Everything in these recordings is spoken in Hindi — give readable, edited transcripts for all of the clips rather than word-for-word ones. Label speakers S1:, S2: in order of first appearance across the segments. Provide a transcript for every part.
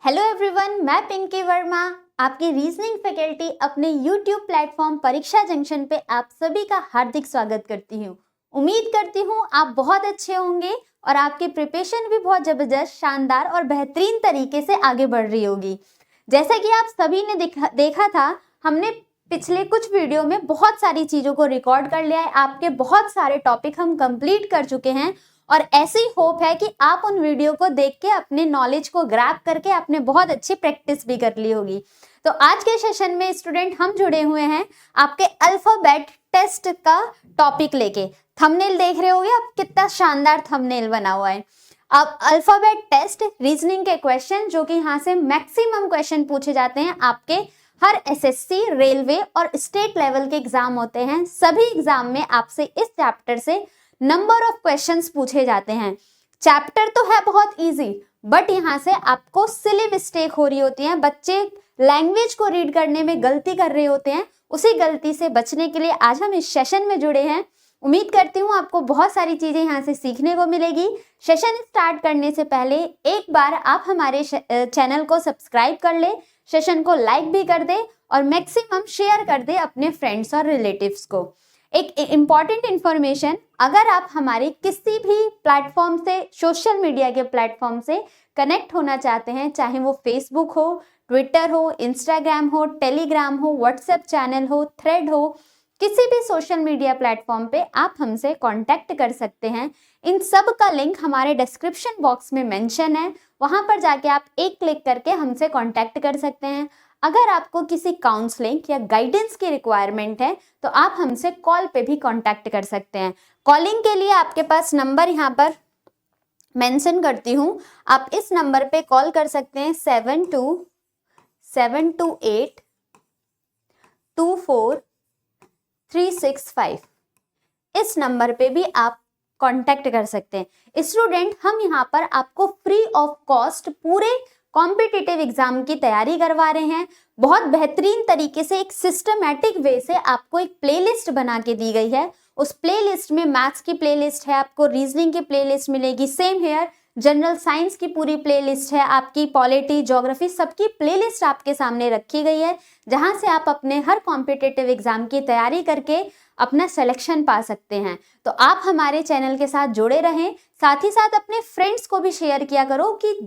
S1: हेलो एवरीवन, मैं पिंकी वर्मा आपकी रीजनिंग फैकल्टी अपने यूट्यूब प्लेटफॉर्म परीक्षा जंक्शन पे आप सभी का हार्दिक स्वागत करती हूँ। उम्मीद करती हूँ आप बहुत अच्छे होंगे और आपकी प्रिपरेशन भी बहुत जबरदस्त, शानदार और बेहतरीन तरीके से आगे बढ़ रही होगी। जैसा कि आप सभी ने देखा था, हमने पिछले कुछ वीडियो में बहुत सारी चीज़ों को रिकॉर्ड कर लिया है। आपके बहुत सारे टॉपिक हम कंप्लीट कर चुके हैं और ऐसी होप है कि आप उन वीडियो को देख के अपने नॉलेज को ग्रैब करके आपने बहुत अच्छी प्रैक्टिस भी कर ली होगी। तो आज के सेशन में स्टूडेंट हम जुड़े हुए हैं आपके अल्फाबेट टेस्ट का टॉपिक लेके। थंबनेल देख रहे होगे आप, कितना शानदार थंबनेल बना हुआ है। अब अल्फाबेट टेस्ट रीजनिंग के क्वेश्चन, जो कि यहाँ से मैक्सिमम क्वेश्चन पूछे जाते हैं आपके हर एसएससी, रेलवे और स्टेट लेवल के एग्जाम होते हैं। सभी एग्जाम में आपसे इस चैप्टर से नंबर ऑफ क्वेश्चंस पूछे जाते हैं। चैप्टर तो है बहुत इजी, बट यहाँ से आपको सिली मिस्टेक हो रही होती है। बच्चे लैंग्वेज को रीड करने में गलती कर रहे होते हैं। उसी गलती से बचने के लिए आज हम इस सेशन में जुड़े हैं। उम्मीद करती हूँ आपको बहुत सारी चीजें यहाँ से सीखने को मिलेगी। सेशन स्टार्ट करने से पहले एक बार आप हमारे चैनल को सब्सक्राइब कर ले, सेशन को लाइक भी कर दे और मैक्सिमम शेयर कर दे अपने फ्रेंड्स और रिलेटिव्स को। एक इम्पॉर्टेंट इंफॉर्मेशन, अगर आप हमारे किसी भी प्लेटफॉर्म से, सोशल मीडिया के प्लेटफॉर्म से कनेक्ट होना चाहते हैं, चाहे वो फेसबुक हो, ट्विटर हो, इंस्टाग्राम हो, टेलीग्राम हो, व्हाट्सएप चैनल हो, थ्रेड हो, किसी भी सोशल मीडिया प्लेटफॉर्म पे आप हमसे कांटेक्ट कर सकते हैं। इन सब का लिंक हमारे डिस्क्रिप्शन बॉक्स में मेंशन है, वहां पर जाके आप एक क्लिक करके हमसे कांटेक्ट कर सकते हैं। अगर आपको किसी काउंसलिंग या गाइडेंस की रिक्वायरमेंट है तो आप हमसे कॉल पे भी कांटेक्ट कर सकते हैं। कॉलिंग के लिए आपके पास नंबर यहाँ पर मेंशन करती हूँ, आप इस नंबर पे कॉल कर सकते हैं 7272824365। इस नंबर पे भी आप कांटेक्ट कर सकते हैं। स्टूडेंट, हम यहाँ पर आपको फ्री ऑफ कॉस्ट पूरे कॉम्पिटिटिव एग्जाम की तैयारी करवा रहे हैं। बहुत बेहतरीन तरीके से एक सिस्टमैटिक वे से आपको एक प्लेलिस्ट बना के दी गई है। उस प्लेलिस्ट में मैथ्स की प्लेलिस्ट है, आपको रीजनिंग की प्लेलिस्ट मिलेगी, सेम हेयर जनरल साइंस की पूरी प्लेलिस्ट है, आपकी पॉलिटी, ज्योग्राफी, सबकी प्लेलिस्ट आपके सामने रखी गई है, जहां से आप अपने हर कॉम्पिटिटिव एग्जाम की तैयारी करके अपना सिलेक्शन पा सकते हैं। तो आप हमारे चैनल के साथ जुड़े रहें, साथ ही साथ अपने फ्रेंड्स को भी शेयर किया करो कि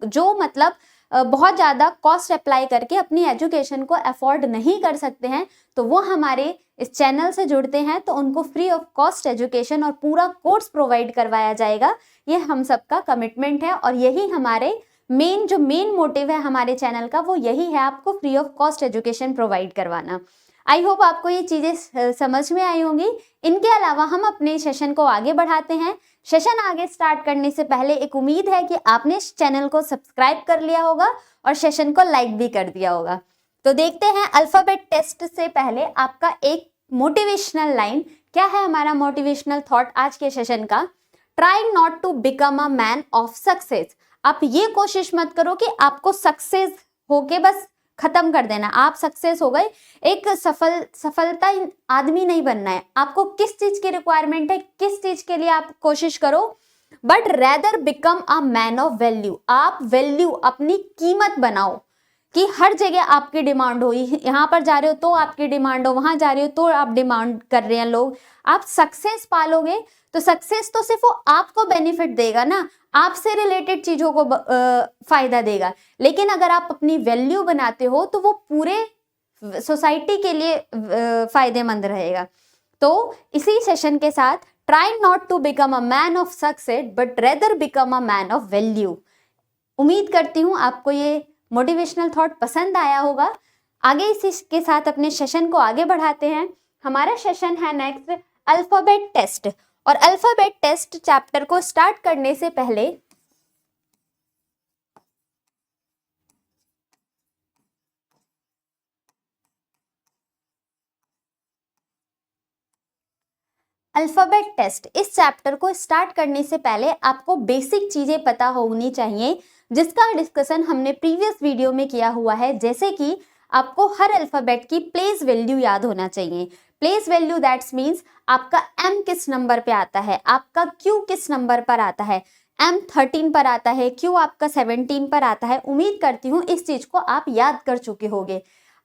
S1: जो मतलब बहुत ज़्यादा कॉस्ट अप्लाई करके अपनी एजुकेशन को अफोर्ड नहीं कर सकते हैं, तो वो हमारे इस चैनल से जुड़ते हैं तो उनको फ्री ऑफ कॉस्ट एजुकेशन और पूरा कोर्स प्रोवाइड करवाया जाएगा। ये हम सबका कमिटमेंट है और यही हमारे मेन मोटिव है हमारे चैनल का, वो यही है, आपको free of cost education provide करवाना। आई होप आपको ये चीज़ें समझ में आई होंगी। इनके अलावा हम अपने सेशन को आगे बढ़ाते हैं। सेशन आगे स्टार्ट करने से पहले एक उम्मीद है कि आपने इस चैनल को सब्सक्राइब कर लिया होगा और सेशन को लाइक भी कर दिया होगा। तो देखते हैं अल्फाबेट टेस्ट से पहले आपका एक मोटिवेशनल लाइन। क्या है हमारा मोटिवेशनल थॉट आज के सेशन का? Try not to become a man of success. आप ये कोशिश मत करो कि आपको सक्सेस होके बस खत्म कर देना, आप सक्सेस हो गए, एक सफलता आदमी नहीं बनना है। आपको किस चीज की रिक्वायरमेंट है, किस चीज के लिए आप कोशिश करो, but rather become a man of value. आप वैल्यू, अपनी कीमत बनाओ कि हर जगह आपकी डिमांड हो। यहाँ पर जा रहे हो तो आपकी डिमांड हो, वहां जा रहे हो तो आप डिमांड कर रहे हैं लोग। आप सक्सेस पालोगे तो सक्सेस तो सिर्फ वो आपको बेनिफिट देगा ना, आपसे रिलेटेड चीजों को फायदा देगा। लेकिन अगर आप अपनी वैल्यू बनाते हो तो वो पूरे सोसाइटी के लिए फायदेमंद रहेगा। तो इसी सेशन के साथ try not to become a man of success but rather become a man of value. उम्मीद करती हूँ आपको ये मोटिवेशनल थॉट पसंद आया होगा। आगे इसी के साथ अपने सेशन को आगे बढ़ाते हैं। हमारा सेशन है नेक्स्ट अल्फाबेट टेस्ट, और अल्फाबेट टेस्ट चैप्टर को स्टार्ट करने से पहले अल्फाबेट टेस्ट इस चैप्टर को स्टार्ट करने से पहले आपको बेसिक चीजें पता होनी चाहिए, जिसका डिस्कशन हमने प्रीवियस वीडियो में किया हुआ है। जैसे कि आपको हर अल्फाबेट की प्लेस वैल्यू याद होना चाहिए। प्लेस वैल्यू दैट्स मीन्स आपका M किस नंबर पे आता है, आपका Q किस नंबर पर आता है। M13 पर आता है, Q आपका 17 पर आता है। उम्मीद करती हूँ इस चीज को आप याद कर चुके होंगे।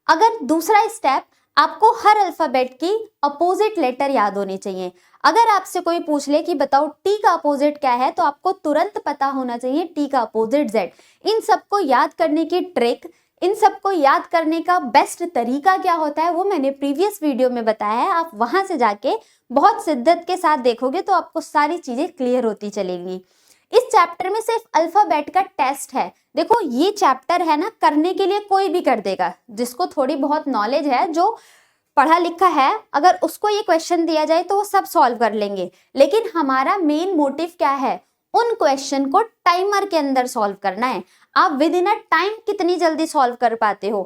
S1: अगर दूसरा स्टेप, आपको हर अल्फाबेट की अपोजिट लेटर याद होनी चाहिए। अगर आपसे कोई पूछ ले कि बताओ टी का अपोजिट क्या है, तो आपको तुरंत पता होना चाहिए टी का अपोजिट जेड। इन सबको याद करने की ट्रिक, इन सबको याद करने का बेस्ट तरीका क्या होता है, वो मैंने प्रीवियस वीडियो में बताया है। आप वहां से जाके बहुत शिद्दत के साथ देखोगे तो आपको सारी चीजें क्लियर होती चलेंगी। इस चैप्टर में सिर्फ अल्फाबेट का टेस्ट है। देखो ये चैप्टर है ना, करने के लिए कोई भी कर देगा, जिसको थोड़ी बहुत नॉलेज है, जो पढ़ा लिखा है, अगर उसको ये क्वेश्चन दिया जाए तो वो सब सॉल्व कर लेंगे। लेकिन हमारा मेन मोटिव क्या है, उन क्वेश्चन को टाइमर के अंदर सॉल्व करना है। आप विद इन अ टाइम कितनी जल्दी सॉल्व कर पाते हो।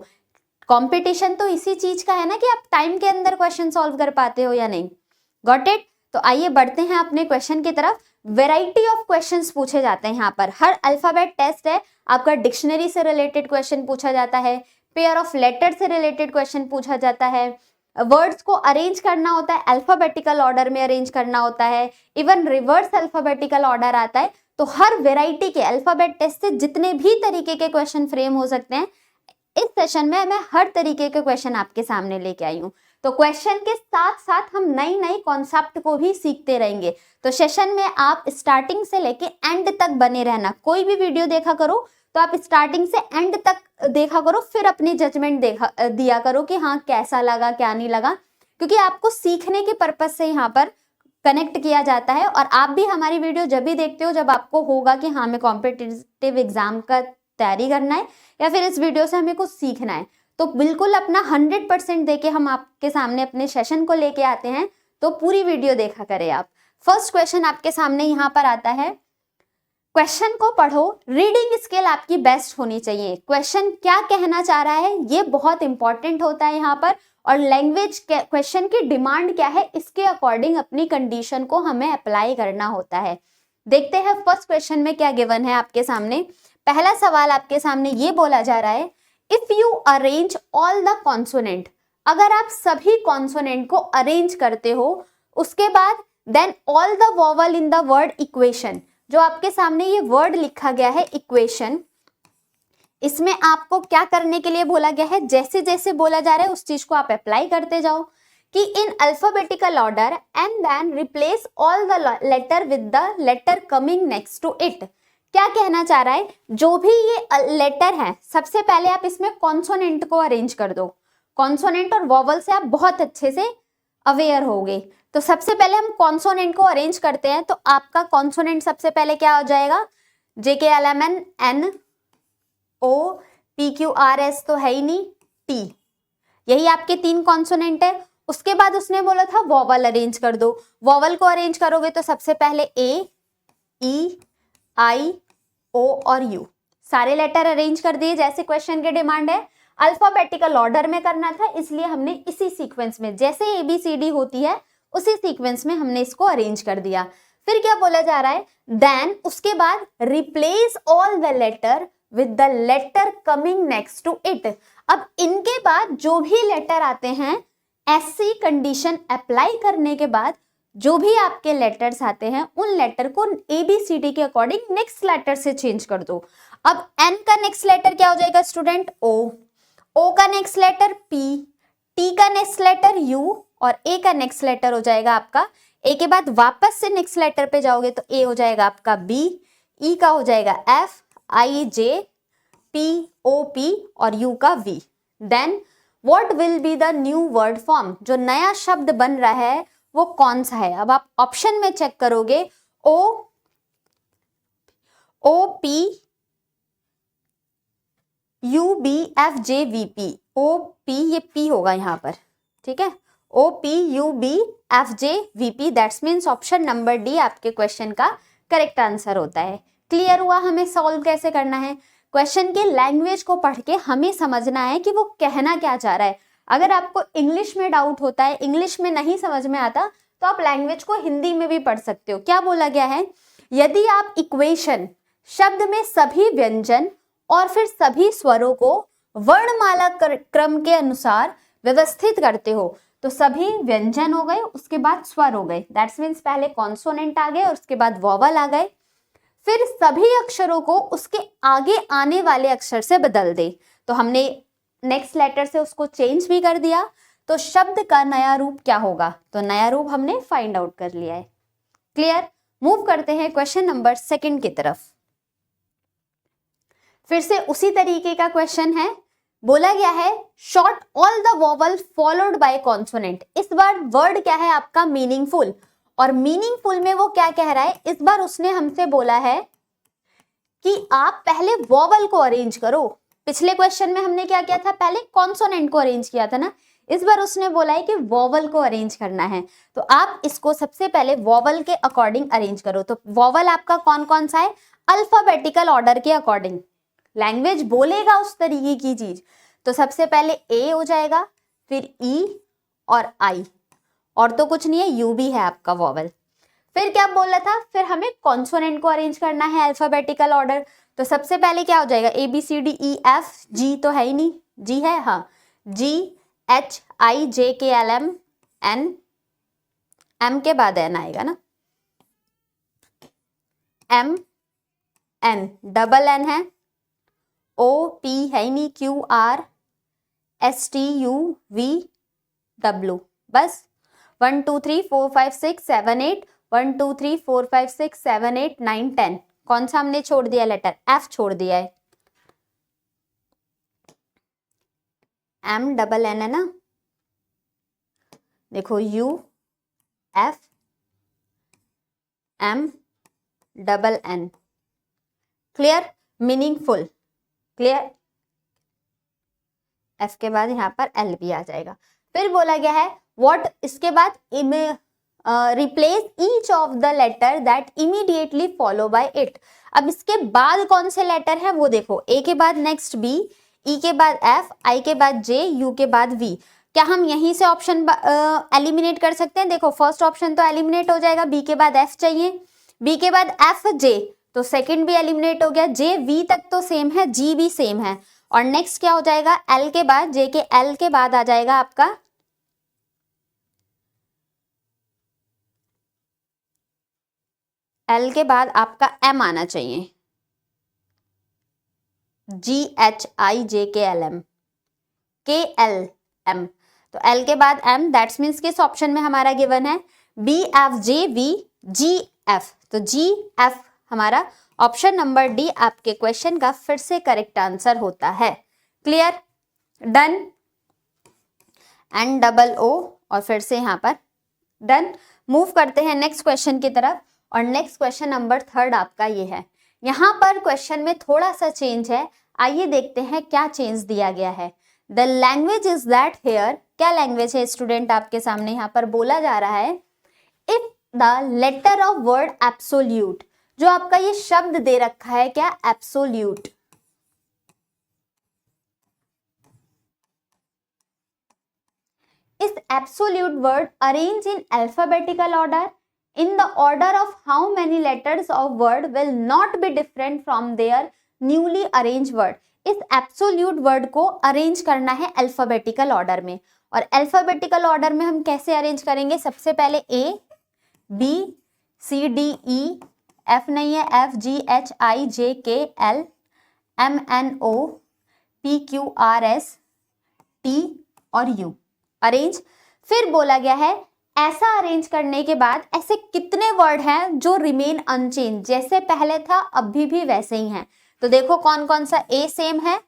S1: कंपटीशन तो इसी चीज का है ना कि आप टाइम के अंदर क्वेश्चन सॉल्व कर पाते हो या नहीं। Got it. तो आइए बढ़ते हैं अपने क्वेश्चन की तरफ। वेराइटी ऑफ क्वेश्चंस पूछे जाते हैं यहाँ पर। हर अल्फाबेट टेस्ट है, आपका डिक्शनरी से रिलेटेड क्वेश्चन पूछा जाता है, पेयर ऑफ लेटर से रिलेटेड क्वेश्चन पूछा जाता है, वर्ड्स को अरेंज करना होता है, अल्फाबेटिकल ऑर्डर में अरेंज करना होता है, इवन रिवर्स अल्फाबेटिकल ऑर्डर आता है। तो हर वेराइटी के अल्फाबेट टेस्ट से जितने भी तरीके के क्वेश्चन फ्रेम हो सकते हैं, इस सेशन में मैं हर तरीके के क्वेश्चन आपके सामने लेके आई हूँ। तो क्वेश्चन के साथ साथ हम नई नई कॉन्सेप्ट को भी सीखते रहेंगे। तो सेशन में आप स्टार्टिंग से लेके एंड तक बने रहना। कोई भी वीडियो देखा करो तो आप स्टार्टिंग से एंड तक देखा करो, फिर अपनी जजमेंट दिया करो कि हाँ कैसा लगा क्या नहीं लगा, क्योंकि आपको सीखने के पर्पज से यहाँ पर कनेक्ट किया जाता है। और आप भी हमारी वीडियो जब भी देखते हो जब आपको होगा कि हाँ हमें कॉम्पिटिटिव एग्जाम का तैयारी करना है या फिर इस वीडियो से हमें कुछ सीखना है, तो बिल्कुल अपना 100% देके हम आपके सामने अपने सेशन को लेके आते हैं। तो पूरी वीडियो देखा करें आप। फर्स्ट क्वेश्चन आपके सामने यहाँ पर आता है, क्वेश्चन को पढ़ो, रीडिंग स्किल आपकी बेस्ट होनी चाहिए। क्वेश्चन क्या कहना चाह रहा है ये बहुत इंपॉर्टेंट होता है यहाँ पर, और लैंग्वेज क्वेश्चन की डिमांड क्या है इसके अकॉर्डिंग अपनी कंडीशन को हमें अप्लाई करना होता है। देखते हैं फर्स्ट क्वेश्चन में क्या गिवन है आपके सामने। पहला सवाल आपके सामने ये बोला जा रहा है, if you arrange all the consonant, अगर आप सभी कॉन्सोनेंट को अरेंज करते हो, उसके बाद then all the vowel in the word equation, जो आपके सामने ये वर्ड लिखा गया है इक्वेशन, इसमें आपको क्या करने के लिए बोला गया है, जैसे जैसे बोला जा रहा है उस चीज को आप अप्लाई करते जाओ कि in alphabetical order and then replace all the letter with the letter coming next to it. क्या कहना चाह रहा है, जो भी ये लेटर है सबसे पहले आप इसमें कॉन्सोनेंट को अरेंज कर दो। कॉन्सोनेंट और वॉवल से आप बहुत अच्छे से अवेयर होगे। तो सबसे पहले हम कॉन्सोनेंट को अरेंज करते हैं, तो आपका कॉन्सोनेंट सबसे पहले क्या हो जाएगा, JKLMN N O P Q R S तो है ही नहीं, T, यही आपके 3 कॉन्सोनेंट है। उसके बाद उसने बोला था वॉवल अरेंज कर दो। वॉवल को अरेंज करोगे तो सबसे पहले A, E, I, O और U, सारे लेटर अरेंज कर दिए जैसे क्वेश्चन की डिमांड है। अल्फाबेटिकल ऑर्डर में करना था, इसलिए हमने इसी सीक्वेंस में, जैसे ABCD होती है उसी सीक्वेंस में हमने इसको अरेंज कर दिया। फिर क्या बोला जा रहा है, देन उसके बाद replace all the letter with the letter coming next to it. अब इनके बाद जो भी लेटर आते हैं, ऐसी कंडीशन अप्लाई करने के बाद जो भी आपके लेटर्स आते हैं उन लेटर को ABCD के अकॉर्डिंग नेक्स्ट लेटर से चेंज कर दो। अब N का नेक्स्ट लेटर क्या हो जाएगा स्टूडेंट, O का नेक्स्ट लेटर P, T का नेक्स्ट लेटर U और A का नेक्स्ट लेटर हो जाएगा आपका, A के बाद वापस से नेक्स्ट लेटर पे जाओगे तो A हो जाएगा आपका B, E का हो जाएगा F, I J, P O P और U का V। Then what will be the new word form, जो नया शब्द बन रहा है वो कौन सा है। अब आप ऑप्शन में चेक करोगे, O P U B F J V P, O P ये P होगा यहाँ पर, ठीक है, O P U B F J V P, that's means option number D आपके क्वेश्चन का करेक्ट आंसर होता है। क्लियर हुआ हमें सॉल्व कैसे करना है। क्वेश्चन के लैंग्वेज को पढ़ के हमें समझना है कि वो कहना क्या चाह रहा है। अगर आपको इंग्लिश में डाउट होता है, इंग्लिश में नहीं समझ में आता, तो आप लैंग्वेज को हिंदी में भी पढ़ सकते हो। क्या बोला गया है, यदि आप इक्वेशन शब्द में सभी व्यंजन और फिर सभी स्वरों को वर्णमाला क्रम के अनुसार व्यवस्थित करते हो, तो सभी व्यंजन हो गए, उसके बाद स्वर हो गए, दैट्स मीन्स पहले कॉन्सोनेंट आ गए और उसके बाद वॉवल आ गए, फिर सभी अक्षरों को उसके आगे आने वाले अक्षर से बदल दे। तो हमने नेक्स्ट लेटर से उसको चेंज भी कर दिया, तो शब्द का नया रूप क्या होगा, तो नया रूप हमने फाइंड आउट कर लिया है। क्लियर। मूव करते हैं क्वेश्चन नंबर 2 की तरफ। फिर से उसी तरीके का क्वेश्चन है। बोला गया है short all the vowel followed by consonant. इस बार वर्ड क्या है आपका, मीनिंगफुल। और मीनिंगफुल में वो क्या कह रहा है, इस बार उसने हमसे बोला है कि आप पहले वोवल को अरेंज करो। पिछले क्वेश्चन में हमने क्या किया था, पहले कॉन्सोनेंट को अरेंज किया था ना। इस बार उसने बोला है कि वोवल को अरेंज करना है, तो आप इसको सबसे पहले वोवल के अकॉर्डिंग अरेंज करो। तो वोवल आपका कौन कौन सा है, अल्फाबेटिकल ऑर्डर के अकॉर्डिंग। लैंग्वेज बोलेगा उस तरीके की चीज। तो सबसे पहले ए हो जाएगा, फिर ई और आई, और तो कुछ नहीं है, यू भी है आपका वोवल। फिर क्या बोला था, फिर हमें कॉन्सोनेंट को अरेंज करना है अल्फाबेटिकल ऑर्डर। तो सबसे पहले क्या हो जाएगा, A B C D E F G, तो है ही नहीं, जी है, हाँ, जी H I J K L M N, M के बाद एन आएगा ना, एम एन, डबल एन है, ओ पी है ही नहीं, Q R S T U V W, बस 1 2 3 4 5 6 7 8, 1 2 3 4 5 6 7 8 9 10। कौन सा हमने छोड़ दिया लेटर, एफ छोड़ दिया है, एम डबल एन है ना, देखो U F M double N. Clear, meaningful, clear. F के बाद यहाँ पर एल भी आ जाएगा। फिर बोला गया है व्हाट, इसके बाद replace each of the letter that immediately follow by it. अब इसके बाद कौन से लेटर है वो देखो, ए के बाद नेक्स्ट बी, ई के बाद एफ, आई के बाद जे, यू के बाद वी। क्या हम यहीं से ऑप्शन एलिमिनेट कर सकते हैं, देखो फर्स्ट ऑप्शन तो एलिमिनेट हो जाएगा, बी के बाद एफ चाहिए, बी के बाद एफ जे, तो सेकंड भी एलिमिनेट हो गया, जे वी तक तो सेम है, जी भी सेम है, और नेक्स्ट क्या हो जाएगा, एल के बाद, जे के एल के बाद आ जाएगा आपका एल के बाद आपका एम आना चाहिए, जी H I J K L M, K L M. तो एल के बाद एम, दैट्स मीन्स किस ऑप्शन में हमारा गिवन है, B F J V G F. तो जी एफ हमारा ऑप्शन नंबर डी आपके क्वेश्चन का फिर से करेक्ट आंसर होता है। Clear, done, N double O, और फिर से यहां पर डन। मूव करते हैं नेक्स्ट क्वेश्चन की तरफ, और नेक्स्ट क्वेश्चन नंबर 3 आपका ये है। यहां पर क्वेश्चन में थोड़ा सा चेंज है, आइए देखते हैं क्या चेंज दिया गया है। The language is that here, क्या लैंग्वेज है स्टूडेंट आपके सामने, यहां पर बोला जा रहा है if the letter of word absolute, जो आपका ये शब्द दे रखा है क्या, absolute, is absolute word arranged in alphabetical order in the order of how many letters of word will not be different from their newly arranged word। इस एब्सोल्यूट वर्ड को अरेंज करना है अल्फाबेटिकल ऑर्डर में, और अल्फाबेटिकल ऑर्डर में हम कैसे अरेंज करेंगे, सबसे पहले A B C D E, F नहीं है, F G H I J K L M N O P Q R S T और यू, अरेंज। फिर बोला गया है ऐसा अरेंज करने के बाद ऐसे कितने वर्ड हैं जो रिमेन अनचेंज, जैसे पहले था अभी भी वैसे ही हैं। तो देखो कौन कौन सा, ए सेम है,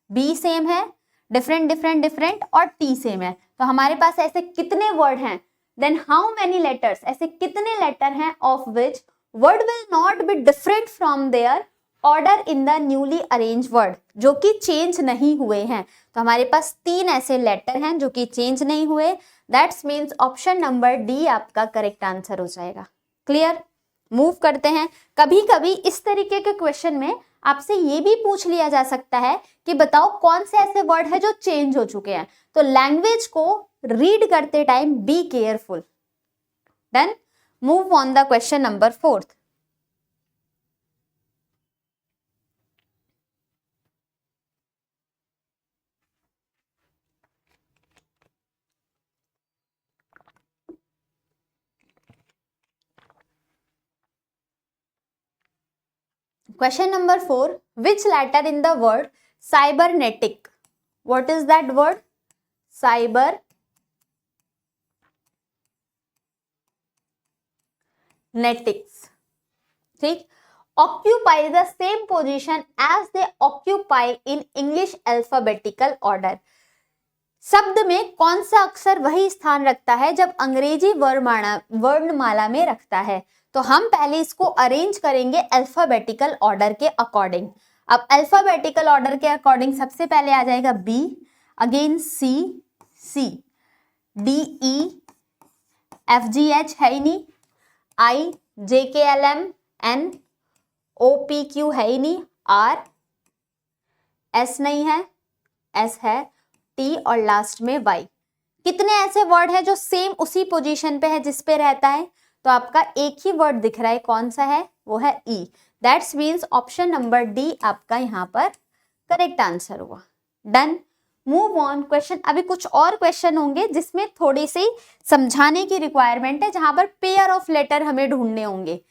S1: बी सेम है, डिफरेंट डिफरेंट डिफरेंट, और टी सेम है। तो हमारे पास ऐसे कितने वर्ड हैं, देन हाउ मेनी लेटर्स, ऐसे कितने लेटर हैं of which word will not be different from their order in the newly arrange word, जो कि चेंज नहीं हुए हैं। तो हमारे पास 3 ऐसे लेटर हैं जो कि चेंज नहीं हुए, that's means option number D आपका करेक्ट आंसर हो जाएगा। क्लियर, मूव करते हैं। कभी कभी इस तरीके के क्वेश्चन में आपसे ये भी पूछ लिया जा सकता है कि बताओ कौन से ऐसे वर्ड है जो चेंज हो चुके हैं। तो लैंग्वेज को रीड करते time be careful. Done, move on the question number 4। Question number 4. Which letter in the word cybernetic? What is that word? Cybernetics. ठीक. Occupy the same position as they occupy in English alphabetical order. शब्द में कौन सा अक्षर वही स्थान रखता है जब अंग्रेजी वर्णमाला में रखता है? तो हम पहले इसको अरेंज करेंगे अल्फाबेटिकल ऑर्डर के अकॉर्डिंग. अब अल्फाबेटिकल ऑर्डर के अकॉर्डिंग सबसे पहले आ जाएगा बी, अगेन सी, सी, D, E, F, G, H है ही नहीं, आई, J, K, L, M, N, O, P, Q है ही नहीं, आर, एस नहीं है, एस है, टी और लास्ट में वाई. कितने ऐसे वर्ड है जो सेम उसी पोजीशन पे है जिस पे रहता है? तो आपका एक ही वर्ड दिख रहा है, कौन सा है? वो है E. That's means option number D आपका यहाँ पर करेक्ट आंसर हुआ. डन. Move on. क्वेश्चन, अभी कुछ और क्वेश्चन होंगे जिसमें थोड़ी सी समझाने की रिक्वायरमेंट है, जहां पर पेयर ऑफ लेटर हमें ढूंढने होंगे.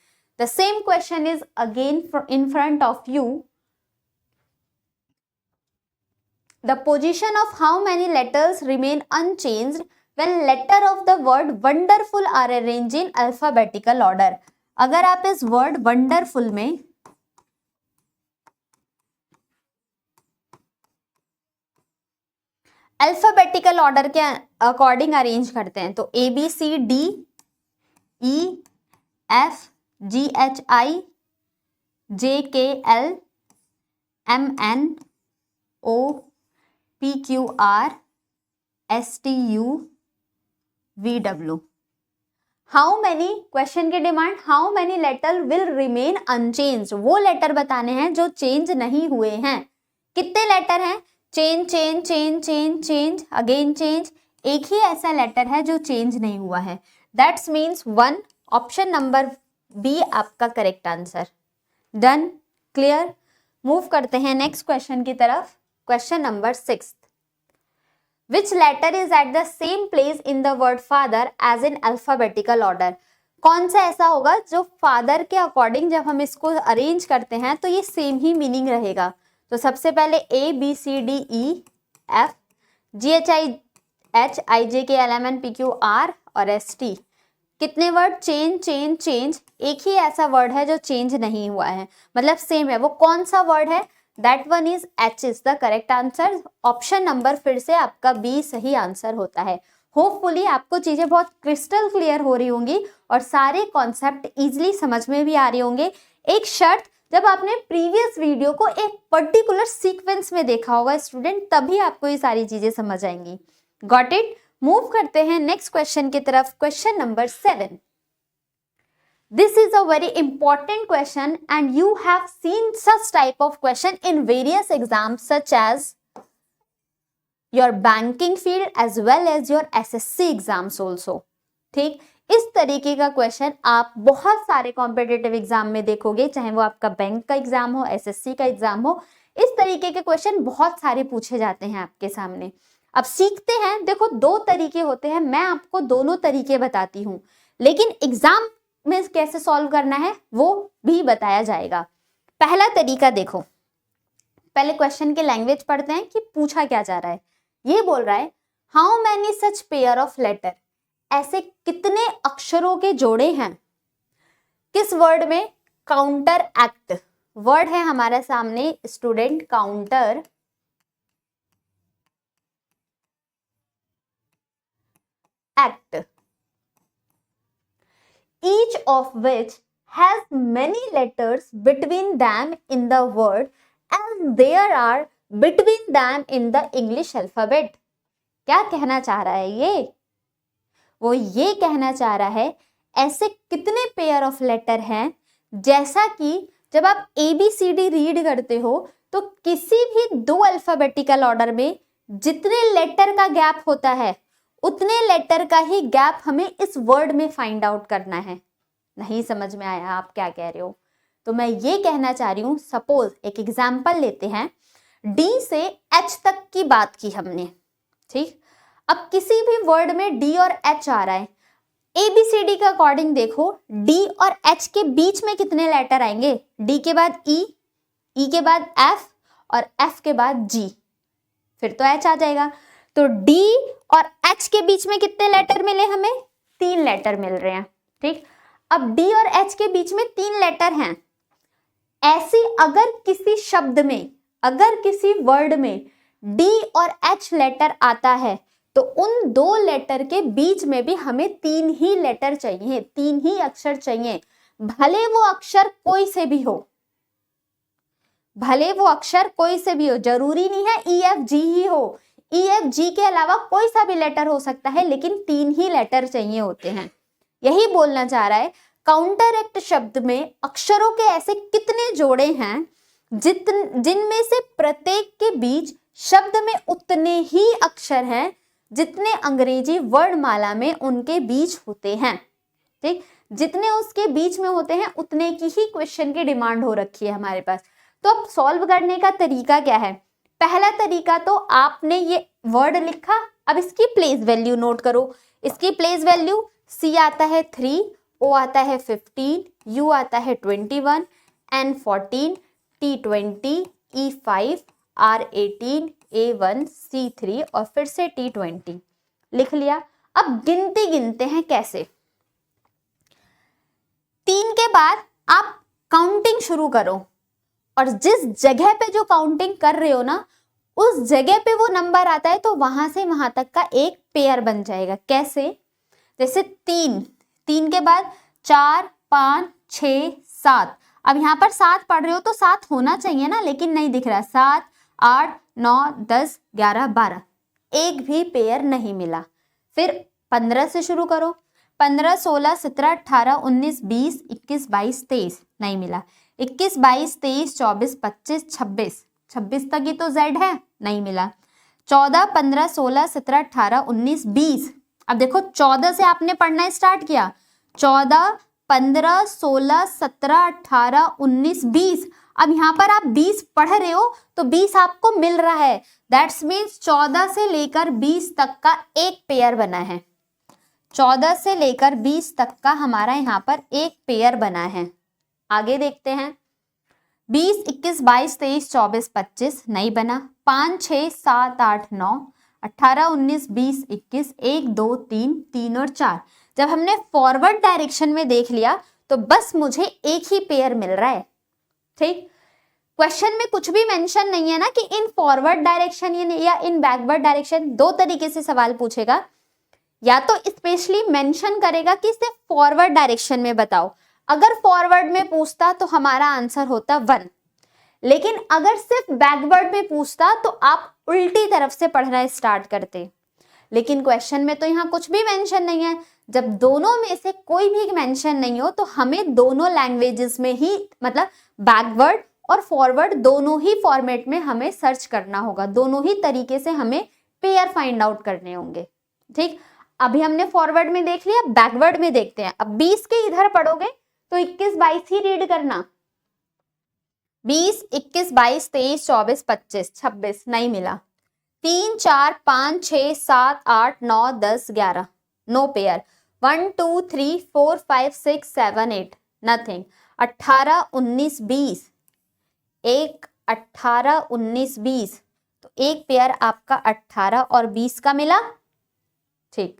S1: The same question is again in front of you. The position of how many letters remain unchanged when letter of the word wonderful are arranged in alphabetical order. अगर आप इस word wonderful में alphabetical order के according arrange करते हैं तो A, B, C, D, E, F, G, H, I, J, K, L, M, N, O, P, Q, R, S, T, U, V, W. How many, question की demand, how many letter will remain unchanged. वो लेटर बताने हैं जो चेंज नहीं हुए हैं. कितने लेटर हैं? Change, change, change, change, change, again change. एक ही ऐसा लेटर है जो चेंज नहीं हुआ है. That's means 1. Option number B आपका correct answer. Done. Clear. Move करते हैं नेक्स्ट क्वेश्चन की तरफ. Question number 6. Which letter is at the same place in the word father as in alphabetical order? कौन सा ऐसा होगा जो फादर के अकॉर्डिंग जब हम इसको अरेंज करते हैं तो ये सेम ही मीनिंग रहेगा. तो सबसे पहले A, B, C, D, E, F, G, H, I, H, I, J, K, L, M, N, P, Q, R और एस, टी. कितने वर्ड? Change, change, change. एक ही ऐसा वर्ड है जो चेंज नहीं हुआ है, मतलब सेम है. वो कौन सा वर्ड है? That one is H is the correct answer. Option number फिर से आपका बी सही आंसर होता है. होपफुली आपको चीजें बहुत क्रिस्टल क्लियर हो रही होंगी और सारे कॉन्सेप्ट इजीली समझ में भी आ रहे होंगे. एक शर्त, जब आपने प्रीवियस वीडियो को एक पर्टिकुलर सीक्वेंस में देखा होगा स्टूडेंट, तभी आपको ये सारी चीजें समझ आएंगी. Got it. मूव करते हैं नेक्स्ट क्वेश्चन की तरफ. Question number 7. This is a very important question and you have seen such type of question in various exams such as your banking field as well as your SSC exams also. ठीक, इस तरीके का क्वेश्चन आप बहुत सारे कॉम्पिटिटिव एग्जाम में देखोगे, चाहे वो आपका बैंक का एग्जाम हो, SSC का एग्जाम हो. इस तरीके के क्वेश्चन बहुत सारे पूछे जाते हैं आपके सामने. अब सीखते हैं. देखो, दो तरीके होते हैं, मैं आपको दोनों तरीके बताती हूँ, लेकिन एग्जाम में कैसे सॉल्व करना है वो भी बताया जाएगा. पहला तरीका देखो, पहले क्वेश्चन के लैंग्वेज पढ़ते हैं कि पूछा क्या जा रहा है. ये बोल रहा है how many such pair of letter, ऐसे कितने अक्षरों के जोड़े हैं किस वर्ड में? काउंटर एक्ट वर्ड है हमारे सामने student, counter act. Each of which has many letters between them in the word as there are between them in the English alphabet. क्या कहना चाह रहा है ये? वो ये कहना चाह रहा है ऐसे कितने पेयर ऑफ लेटर हैं, जैसा कि जब आप ABCD रीड करते हो तो किसी भी दो अल्फाबेटिकल ऑर्डर में जितने लेटर का गैप होता है उतने लेटर का ही गैप हमें इस वर्ड में फाइंड आउट करना है. नहीं समझ में आया आप क्या कह रहे हो? तो मैं ये कहना चाह रही हूँ, सपोज एक एग्जाम्पल लेते हैं, D से H तक की बात की हमने. ठीक, अब किसी भी वर्ड में D और H आ रहा है, ABCD के अकॉर्डिंग देखो D और H के बीच में कितने लेटर आएंगे? D के बाद E, ई के बाद एफ और एफ के बाद जी, फिर तो एच आ जाएगा। तो डी और एच के बीच में कितने लेटर मिले हमें? 3 लेटर मिल रहे हैं। ठीक, अब डी और एच के बीच में 3 लेटर हैं। ऐसी अगर किसी शब्द में, अगर किसी वर्ड में डी और एच लेटर आता है तो उन 2 लेटर के बीच में भी हमें 3 ही लेटर चाहिए, 3 ही अक्षर चाहिए, भले वो अक्षर कोई से भी हो, भले वो अक्षर कोई से भी हो, जरूरी नहीं है ई एफ जी ही हो, ई एफ जी के अलावा कोई सा भी लेटर हो सकता है, लेकिन 3 ही लेटर चाहिए होते हैं। यही बोलना चाह रहा है। काउंटरएक्ट शब्द में अक्षरों के ऐसे कितने जोड़े हैं जिनमें से प्रत्येक के बीच शब्द में उतने ही अक्षर हैं जितने अंग्रेजी वर्णमाला में उनके बीच होते हैं। ठीक, जितने उसके बीच में होते हैं उतने की ही क्वेश्चन की डिमांड हो रखी है हमारे पास। तो अब सॉल्व करने का तरीका क्या है? पहला तरीका तो आपने ये वर्ड लिखा, अब इसकी प्लेस वैल्यू नोट करो। इसकी प्लेस वैल्यू सी आता है 3, ओ आता है 15, यू आता है 21, एन 14, टी 20, ई 5, आर 18, ए 1, सी 3 और फिर से टी 20 लिख लिया। अब गिनती गिनते हैं कैसे। 3 के बाद आप काउंटिंग शुरू करो और जिस जगह पे जो काउंटिंग कर रहे हो ना, उस जगह पे वो नंबर आता है तो वहां से वहां तक का एक पेयर बन जाएगा। कैसे? जैसे 3 के बाद 4, 5, 6, 7। अब यहाँ पर 7 पढ़ रहे हो तो 7 होना चाहिए ना, लेकिन नहीं दिख रहा। 7, 8, 9, 10, 11, 12, एक भी पेयर नहीं मिला। फिर 15 से शुरू करो। 15, 16, 17, 18, 19, 20, 21, 22, 23 नहीं मिला। 21, 22, 23, 24, 25, 26 तक ही तो जेड है, नहीं मिला। 14, 15, 16, 17, 18, 19, 20। अब देखो 14 से आपने पढ़ना स्टार्ट किया। 14, 15, 16, 17, 18, 19, 20। अब यहाँ पर आप 20 पढ़ रहे हो तो 20 आपको मिल रहा है। दैट्स मीन्स 14 से लेकर 20 तक का एक पेयर बना है। 14 से लेकर 20 तक का हमारा यहाँ पर एक पेयर बना है। आगे देखते हैं। 20, 21, 22, 23, 24, 25 नहीं बना। 5, 6, 7, 8, 9, 18, 19, 20, 21, 1, 2, 3 और 4। जब हमने फॉरवर्ड डायरेक्शन में देख लिया तो बस मुझे एक ही पेयर मिल रहा है। ठीक, क्वेश्चन में कुछ भी मेंशन नहीं है ना कि इन फॉरवर्ड डायरेक्शन या इन बैकवर्ड डायरेक्शन। 2 तरीके से सवाल पूछेगा, या तो स्पेशली मेंशन करेगा कि सिर्फ फॉरवर्ड डायरेक्शन में बताओ। अगर फॉरवर्ड में पूछता तो हमारा आंसर होता 1, लेकिन अगर सिर्फ बैकवर्ड में पूछता तो आप उल्टी तरफ से पढ़ना स्टार्ट करते। लेकिन क्वेश्चन में तो यहाँ कुछ भी मेंशन नहीं है। जब दोनों में से कोई भी मेंशन नहीं हो तो हमें दोनों लैंग्वेजेस में ही, मतलब बैकवर्ड और फॉरवर्ड दोनों ही फॉर्मेट में हमें सर्च करना होगा। दोनों ही तरीके से हमें पेयर फाइंड आउट करने होंगे। ठीक, अभी हमने फॉरवर्ड में देख लिया, बैकवर्ड में देखते हैं। अब 20 के इधर पढ़ोगे तो 21, 22 ही रीड करना। 20, 21, 22, 23, 24, 25, 26 नहीं मिला। 3, 4, 5, 6, 7, 8, 9, 10, 11 नो पेयर। 1, 2, 3, 4, 5, 6, 7, 8 नथिंग। 18, 19, 20 एक 18, 19, 20 तो एक पेयर आपका 18 और 20 का मिला। ठीक,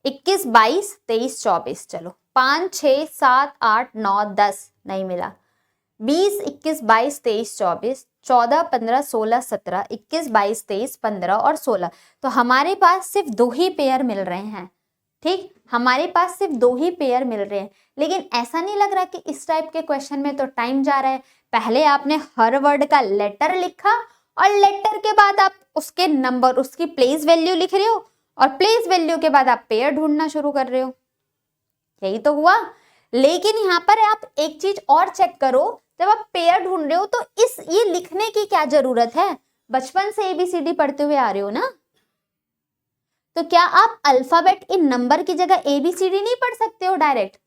S1: 21, 22, 23, 24 चलो 5, 6, 7, 8, 9, 10 नहीं मिला। 20, 21, 22, 23, 24, 14, 15, 16, 17, 21, 22, 23, 15 और 16। तो हमारे पास सिर्फ 2 ही पेयर मिल रहे हैं। ठीक, हमारे पास सिर्फ 2 ही पेयर मिल रहे हैं। लेकिन ऐसा नहीं लग रहा कि इस टाइप के क्वेश्चन में तो टाइम जा रहा है। पहले आपने हर वर्ड का लेटर लिखा और लेटर के बाद आप उसके नंबर, उसकी प्लेस वैल्यू लिख रहे हो और प्लेस वैल्यू के बाद आप पेयर ढूंढना शुरू कर रहे हो। यही तो हुआ। लेकिन यहाँ पर आप एक चीज और चेक करो, जब आप पेयर ढूंढ रहे हो तो ये लिखने की क्या जरूरत है? बचपन से ABCD पढ़ते हुए आ रहे हो ना, तो क्या आप अल्फाबेट इन नंबर की जगह ABCD नहीं पढ़ सकते हो डायरेक्ट?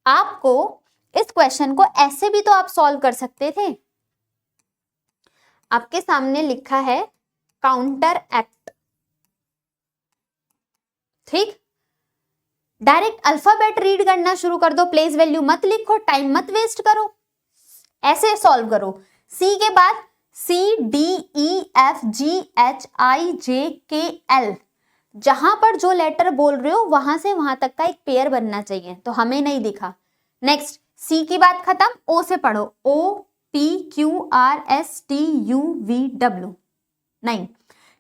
S1: आपको इस क्वेश्चन को ऐसे भी तो आप सॉल्व कर सकते थे। आपके सामने लिखा है काउंटर एक्ट। ठीक, डायरेक्ट अल्फाबेट रीड करना शुरू कर दो, प्लेस वैल्यू मत लिखो, टाइम मत वेस्ट करो। ऐसे सॉल्व करो। सी के बाद CDEFGHIJKL, जहां पर जो लेटर बोल रहे हो वहां से वहां तक का एक पेयर बनना चाहिए, तो हमें नहीं दिखा। नेक्स्ट, सी की बात खत्म, ओ से पढ़ो, OPQRSTUVW, नहीं,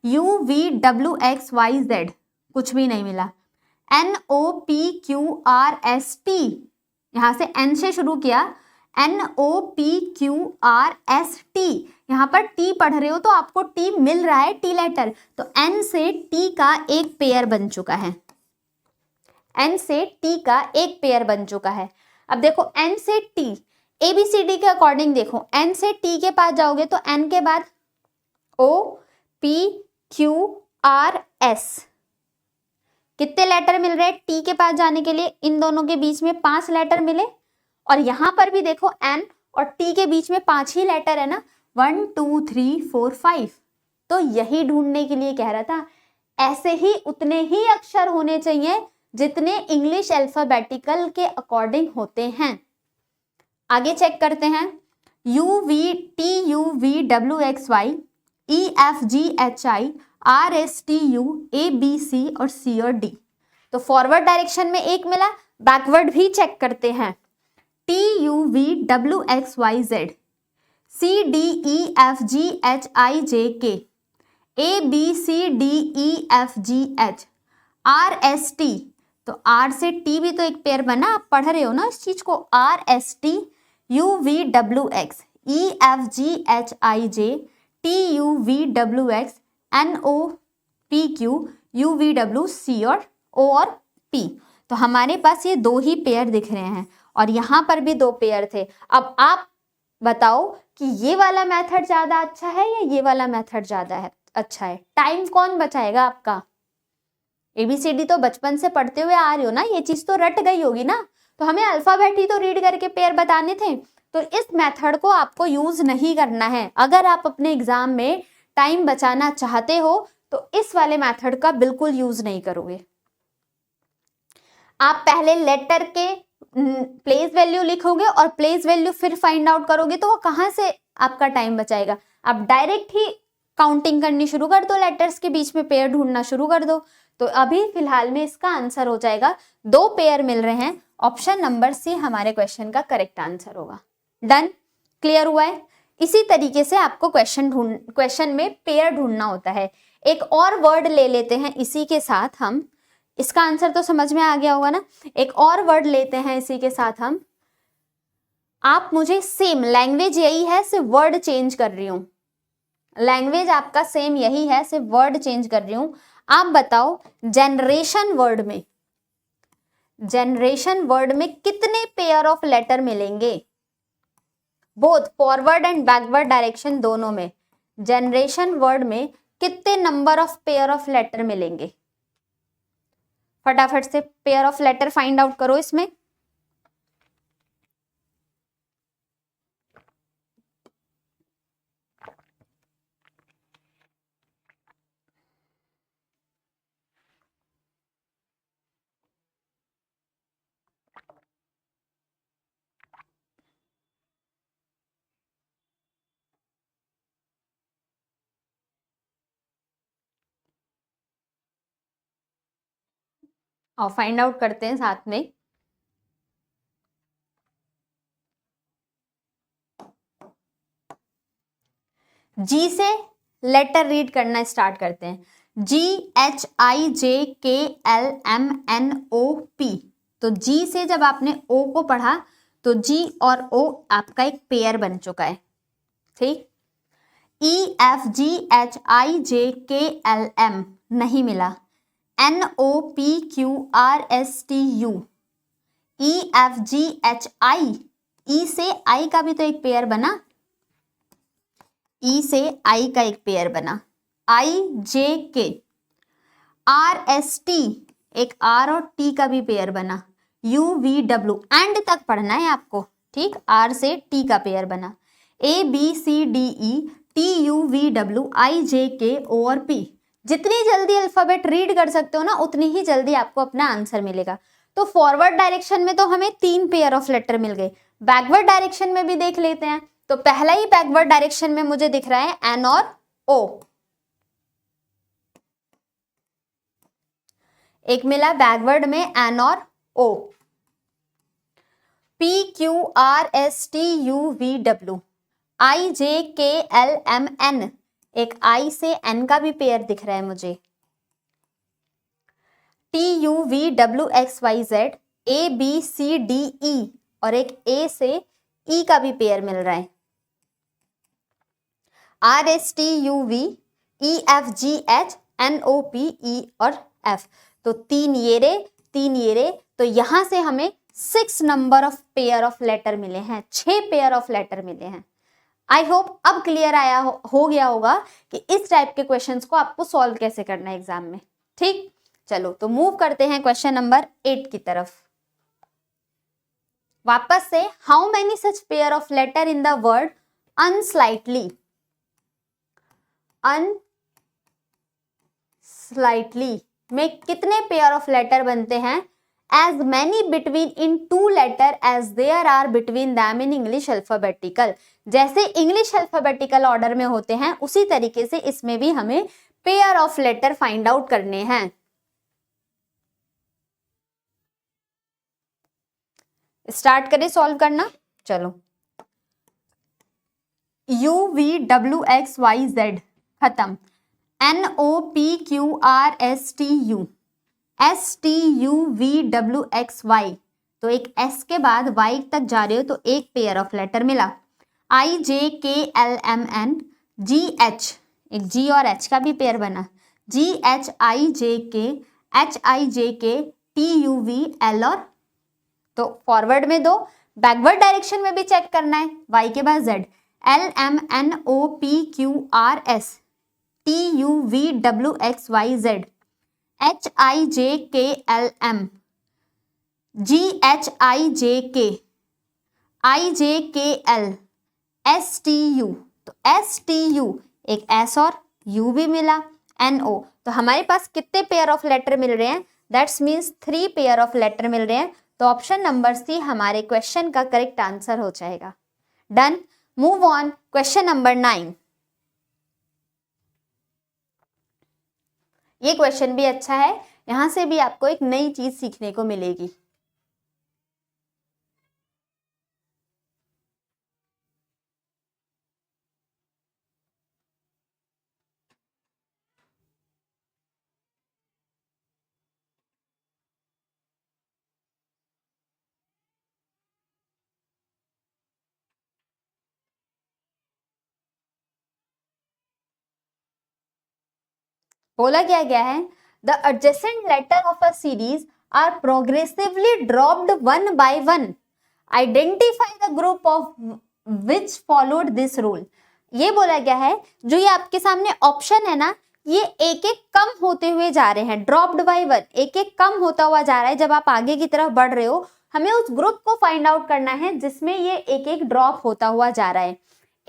S1: UVWXYZ, कुछ भी नहीं मिला। NOPQRST, यहां से N से शुरू किया, NOPQRST, यहां पर T पढ़ रहे हो तो आपको T मिल रहा है, T लेटर, तो N से T का एक पेयर बन चुका है, N से T का एक पेयर बन चुका है। अब देखो N से T, ABCD के अकॉर्डिंग देखो, N से T के पास जाओगे तो N के बाद OPQRS, कितने लेटर मिल रहे हैं T के पास जाने के लिए? इन दोनों के बीच में 5 लेटर मिले, और यहां पर भी देखो N और T के बीच में 5 ही लेटर है ना, 1 2 3 4 5, तो यही ढूंढने के लिए कह रहा था। ऐसे ही उतने ही अक्षर होने चाहिए जितने इंग्लिश अल्फाबेटिकल के अकॉर्डिंग होते हैं। आगे चेक करते हैं, UVTUVWXY EFGHI RSTU ABC और C और D, तो फॉरवर्ड डायरेक्शन में एक मिला, बैकवर्ड भी चेक करते हैं, TUVWXYZ CDEFGHIJK ABCDEFGH RST, तो R से T भी तो एक पेयर बना, आप पढ़ रहे हो ना इस चीज को, RST UVWX EFGHIJ TUVWX NOPQ UVW C और O और P, तो हमारे पास ये 2 ही पेयर दिख रहे हैं, और यहां पर भी 2 पेयर थे। अब आप बताओ कि ये वाला मेथड ज्यादा अच्छा है या ये वाला मेथड ज्यादा अच्छा है? टाइम कौन बचाएगा आपका? ABCD तो बचपन से पढ़ते हुए आ रहे हो ना, ये चीज तो रट गई होगी ना, तो हमें अल्फाबेट ही तो रीड करके पेयर बताने थे, तो इस मेथड को आपको यूज नहीं करना है। अगर आप अपने एग्जाम में टाइम बचाना चाहते हो तो इस वाले मेथड का बिल्कुल यूज नहीं करोगे। आप पहले लेटर के प्लेस वैल्यू लिखोगे और प्लेस वैल्यू फिर फाइंड आउट करोगे, तो वो कहाँ से आपका टाइम बचाएगा? आप डायरेक्ट ही काउंटिंग करनी शुरू कर दो, लेटर्स के बीच में पेयर ढूंढना शुरू कर दो। तो अभी फिलहाल में इसका आंसर हो जाएगा 2 पेयर मिल रहे हैं, ऑप्शन नंबर सी हमारे क्वेश्चन का करेक्ट आंसर होगा। डन, क्लियर हुआ है? इसी तरीके से आपको क्वेश्चन में पेयर ढूंढना होता है। एक और वर्ड ले लेते हैं इसी के साथ हम, इसका आंसर तो समझ में आ गया होगा ना। एक और वर्ड लेते हैं इसी के साथ हम, आप मुझे सेम लैंग्वेज यही है, सिर्फ वर्ड चेंज कर रही हूं, लैंग्वेज आपका सेम यही है, सिर्फ वर्ड चेंज कर रही हूं। आप बताओ जनरेशन वर्ड में कितने पेयर ऑफ लेटर मिलेंगे? Both forward and backward direction दोनों में, जनरेशन वर्ड में कितने number of pair of letter मिलेंगे? फटाफट से पेयर ऑफ लेटर फाइंड आउट करो इसमें। और फाइंड आउट करते हैं साथ में। जी से लेटर रीड करना स्टार्ट करते हैं, GHIJKLMNOP, तो जी से जब आपने ओ को पढ़ा तो जी और ओ आपका एक पेयर बन चुका है, ठीक। EFGHIJKLM नहीं मिला, NOPQRSTU EFGHI, ई से आई का भी तो एक पेयर बना, ई से आई का एक पेयर बना, IJK RST एक आर और टी का भी पेयर बना, UVW एंड तक पढ़ना है आपको, ठीक, आर से टी का पेयर बना, ABCDE TUVW IJK O और P। जितनी जल्दी अल्फाबेट रीड कर सकते हो ना उतनी ही जल्दी आपको अपना आंसर मिलेगा। तो फॉरवर्ड डायरेक्शन में तो हमें 3 पेयर ऑफ लेटर मिल गए, बैकवर्ड डायरेक्शन में भी देख लेते हैं। तो पहला ही बैकवर्ड डायरेक्शन में मुझे दिख रहा है एन और ओ, एक मिला बैकवर्ड में एन और O. P Q R S T U V W, I J K L M N, एक आई से एन का भी पेयर दिख रहा है मुझे। T U V W X Y Z, A B C D E, और एक ए से ई का भी पेयर मिल रहा है। R S T U V, E F G H, N O P, E और एफ, तो तीन ये रे, तो यहां से हमें 6 number of pair of letter मिले हैं, 6 पेयर ऑफ लेटर मिले हैं। आई होप अब क्लियर हो गया होगा कि इस टाइप के क्वेश्चंस को आपको सॉल्व कैसे करना है एग्जाम में। ठीक, चलो तो मूव करते हैं क्वेश्चन नंबर 8 की तरफ। वापस से, how many such pair of letter in the word unslightly, unslightly में कितने पेयर ऑफ लेटर बनते हैं? As many between in 2 letter as there are between them in English alphabetical, जैसे इंग्लिश अल्फाबेटिकल ऑर्डर में होते हैं उसी तरीके से इसमें भी हमें pair of letter find out करने हैं। स्टार्ट करें सॉल्व करना, चलो। U V W X Y Z खत्म, N O P Q R S T U, S T U V W X Y, तो एक एस के बाद वाई तक जा रहे हो तो एक पेयर ऑफ लेटर मिला। I J K L M N, G H, एक जी और एच का भी पेयर बना, जी एच आई जे के, एच आई जे के, टी यू वी एल, और तो फॉरवर्ड में 2, बैकवर्ड डायरेक्शन में भी चेक करना है, वाई के बाद Z, L M N O P Q R S, T U V W X Y Z, H I J K L M, G H I J K, I J K L, S T U, तो एस टी यू, एक एस और यू भी मिला, एन ओ, तो हमारे पास कितने पेयर ऑफ लेटर मिल रहे हैं? That's means 3 pair of letter मिल रहे हैं, तो ऑप्शन नंबर सी हमारे क्वेश्चन का करेक्ट आंसर हो जाएगा। Done, move on, question number 9। ये क्वेश्चन भी अच्छा है, यहां से भी आपको एक नई चीज सीखने को मिलेगी। बोला क्या गया है? The adjacent letter of a series are progressively dropped one by one. Identify the group of which followed this rule. ये बोला गया है, जो ये आपके सामने ऑप्शन है ना, ये एक एक कम होते हुए जा रहे हैं, ड्रॉप्ड बाय वन, एक एक कम होता हुआ जा रहा है। जब आप आगे की तरफ बढ़ रहे हो, हमें उस ग्रुप को फाइंड आउट करना है जिसमें ये एक एक ड्रॉप होता हुआ जा रहा है।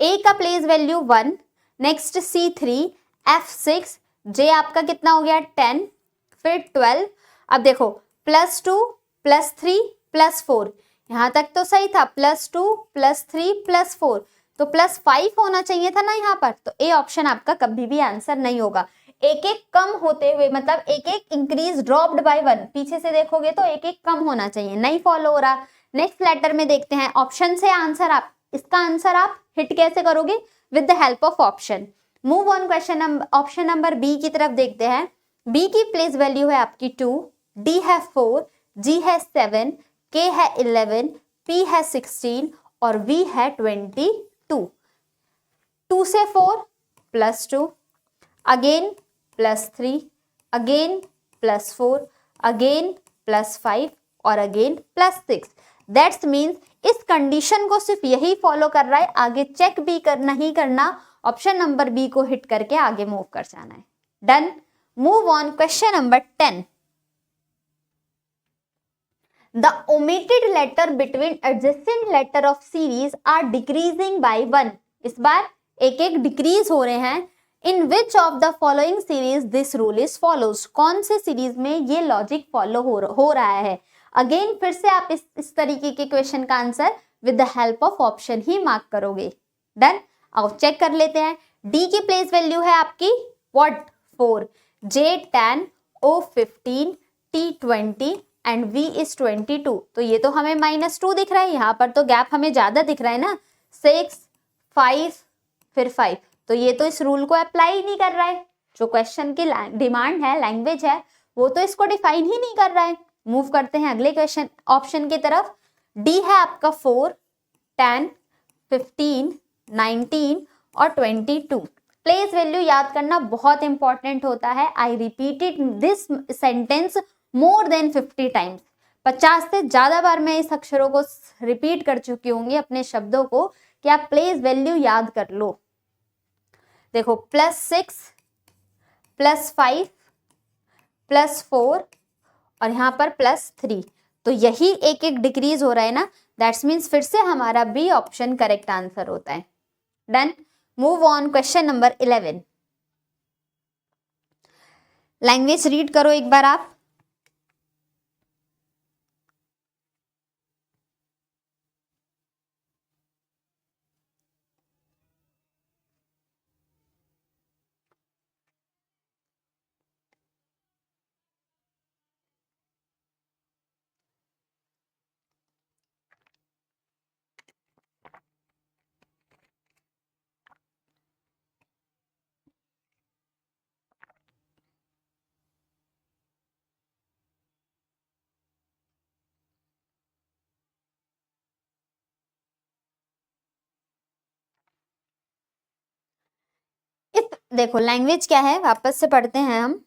S1: ए का place value 1, next C3, F6, जे आपका कितना हो गया 10, फिर 12। अब देखो +2 +3 +4, यहां तक तो सही था, +2 +3 +4, तो +5 होना चाहिए था ना यहाँ पर, तो ए ऑप्शन आपका कभी भी आंसर नहीं होगा। एक एक कम होते हुए, मतलब एक एक इंक्रीज ड्रॉप्ड बाय 1, पीछे से देखोगे तो एक एक कम होना चाहिए, नहीं फॉलो हो रहा। नेक्स्ट लेटर में देखते हैं, ऑप्शन से आंसर आप, इसका आंसर आप हिट कैसे करोगे? With the help of option. Move on, question option number B की तरफ देखते हैं। बी की प्लेस वैल्यू है आपकी 2, डी है 4, जी है 7, के है 11, पी है 16 और वी है 22। 2 से 4 +2, अगेन +3, अगेन +4, अगेन +5 और अगेन +6। दैट्स मीन्स इस कंडीशन को सिर्फ यही फॉलो कर रहा है, आगे चेक भी नहीं करना, ऑप्शन नंबर बी को हिट करके आगे मूव कर जाना है। Done, move on, question number 10। The omitted letter between adjacent letter of series are decreasing by 1। इस बार एक एक डिक्रीज हो रहे हैं। In which of the following series this rule is follows. कौन से सीरीज में ये लॉजिक फॉलो हो रहा है? अगेन फिर से आप इस तरीके के क्वेश्चन का answer with the help of option ही मार्क करोगे। डन। आओ चेक कर लेते हैं। डी की प्लेस वैल्यू है आपकी what 4, J 10, O 15, T 20 and V is 22। तो ये तो हमें -2 दिख रहा है, यहाँ पर तो गैप हमें ज्यादा दिख रहा है ना, 6 5 फिर 5, तो ये तो इस रूल को अप्लाई ही नहीं कर रहा है। जो क्वेश्चन की डिमांड है, लैंग्वेज है, वो तो इसको डिफाइन ही नहीं कर रहा है। मूव करते हैं अगले क्वेश्चन ऑप्शन की तरफ। डी है आपका 4, 10, 15, 19 और 22। प्लेस वैल्यू याद करना बहुत इंपॉर्टेंट होता है। I repeated this sentence more than 50 times. 50 से ज्यादा बार मैं इस अक्षरों को रिपीट कर चुकी होंगी, अपने शब्दों को, कि आप प्लेस वैल्यू याद कर लो। देखो +6, +5, +4 और यहाँ पर +3, तो यही एक एक डिक्रीज हो रहा है ना, दैट्स मीन्स फिर से हमारा बी ऑप्शन करेक्ट आंसर होता है। Done. Move on question number 11। Language read करो एक बार आप। देखो लैंग्वेज क्या है, वापस से पढ़ते हैं हम।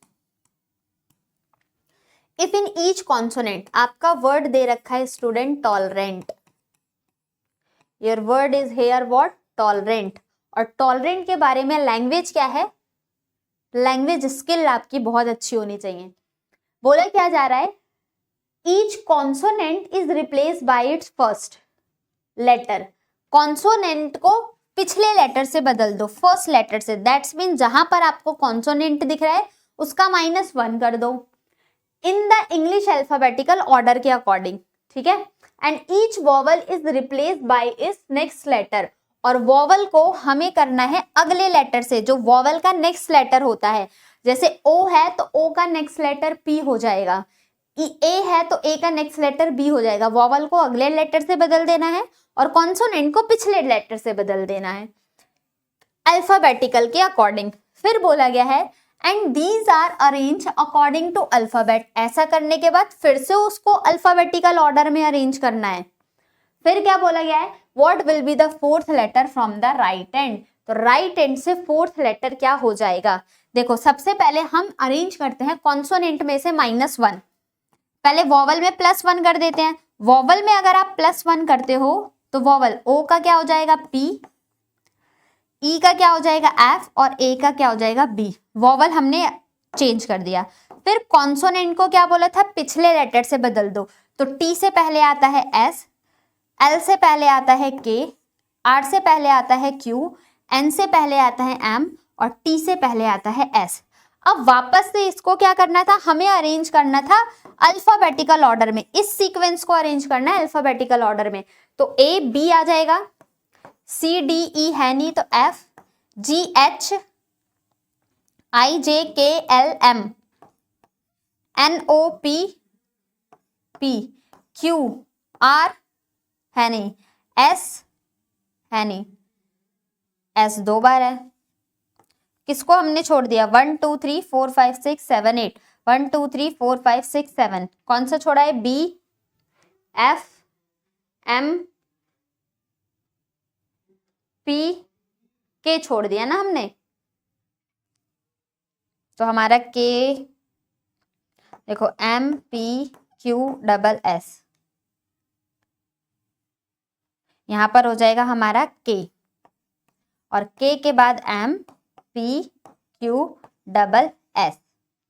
S1: इफ इन ईच कॉन्सोनेंट, आपका वर्ड दे रखा है student tolerant, your word is here what tolerant, और टॉलरेंट के बारे में लैंग्वेज क्या है, लैंग्वेज स्किल आपकी बहुत अच्छी होनी चाहिए। बोला क्या जा रहा है, each consonant is replace by its first letter. Consonant को पिछले लेटर से बदल दो, फर्स्ट लेटर से, दैट्स मीन जहां पर आपको कॉन्सोनेंट दिख रहा है उसका -1 कर दो in the English alphabetical order के अकॉर्डिंग, ठीक है। And each vowel is replaced by its next letter, और वॉवल को हमें करना है अगले लेटर से, जो वॉवल का नेक्स्ट लेटर होता है। जैसे ओ है तो ओ का नेक्स्ट लेटर पी हो जाएगा, ए है तो ए का नेक्स्ट लेटर बी हो जाएगा। वॉवल को अगले लेटर से बदल देना है और कॉन्सोनेंट को पिछले लेटर से बदल देना है अल्फाबेटिकल के अकॉर्डिंग। फिर बोला गया है and these are arrange according to alphabet. ऐसा करने के बाद फिर से उसको अल्फाबेटिकल ऑर्डर में अरेंज करना है। फिर क्या बोला गया है, what will be the fourth letter from the right end. तो राइट एंड से फोर्थ लेटर क्या हो जाएगा। देखो सबसे पहले हम अरेंज करते हैं कॉन्सोनेंट में से -1, पहले वॉवल में +1 कर देते हैं। वॉवल में अगर आप +1 करते हो तो वॉवल ओ का क्या हो जाएगा P, ई का क्या हो जाएगा F और ए का क्या हो जाएगा B। वॉवल हमने चेंज कर दिया। फिर कॉन्सोनेंट को क्या बोला था, पिछले लेटर से बदल दो। तो T से पहले आता है S, L से पहले आता है K, R से पहले आता है Q, N से पहले आता है M और T से पहले आता है S। अब वापस से इसको क्या करना था, हमें अरेंज करना था अल्फाबेटिकल ऑर्डर में। इस सीक्वेंस को अरेंज करना है अल्फाबेटिकल ऑर्डर में। तो A B आ जाएगा, C D E है नहीं तो F, G H I J K L M N O P P Q R है नहीं, S है नहीं, S 2 बार है। किसको हमने छोड़ दिया, 1 2 3 4 5 6 7 8, 1 2 3 4 5 6 7, कौन सा छोड़ा है, B F M P K छोड़ दिया ना हमने। तो हमारा K, देखो M P Q S, यहां पर हो जाएगा हमारा K, और K के बाद M P Q S,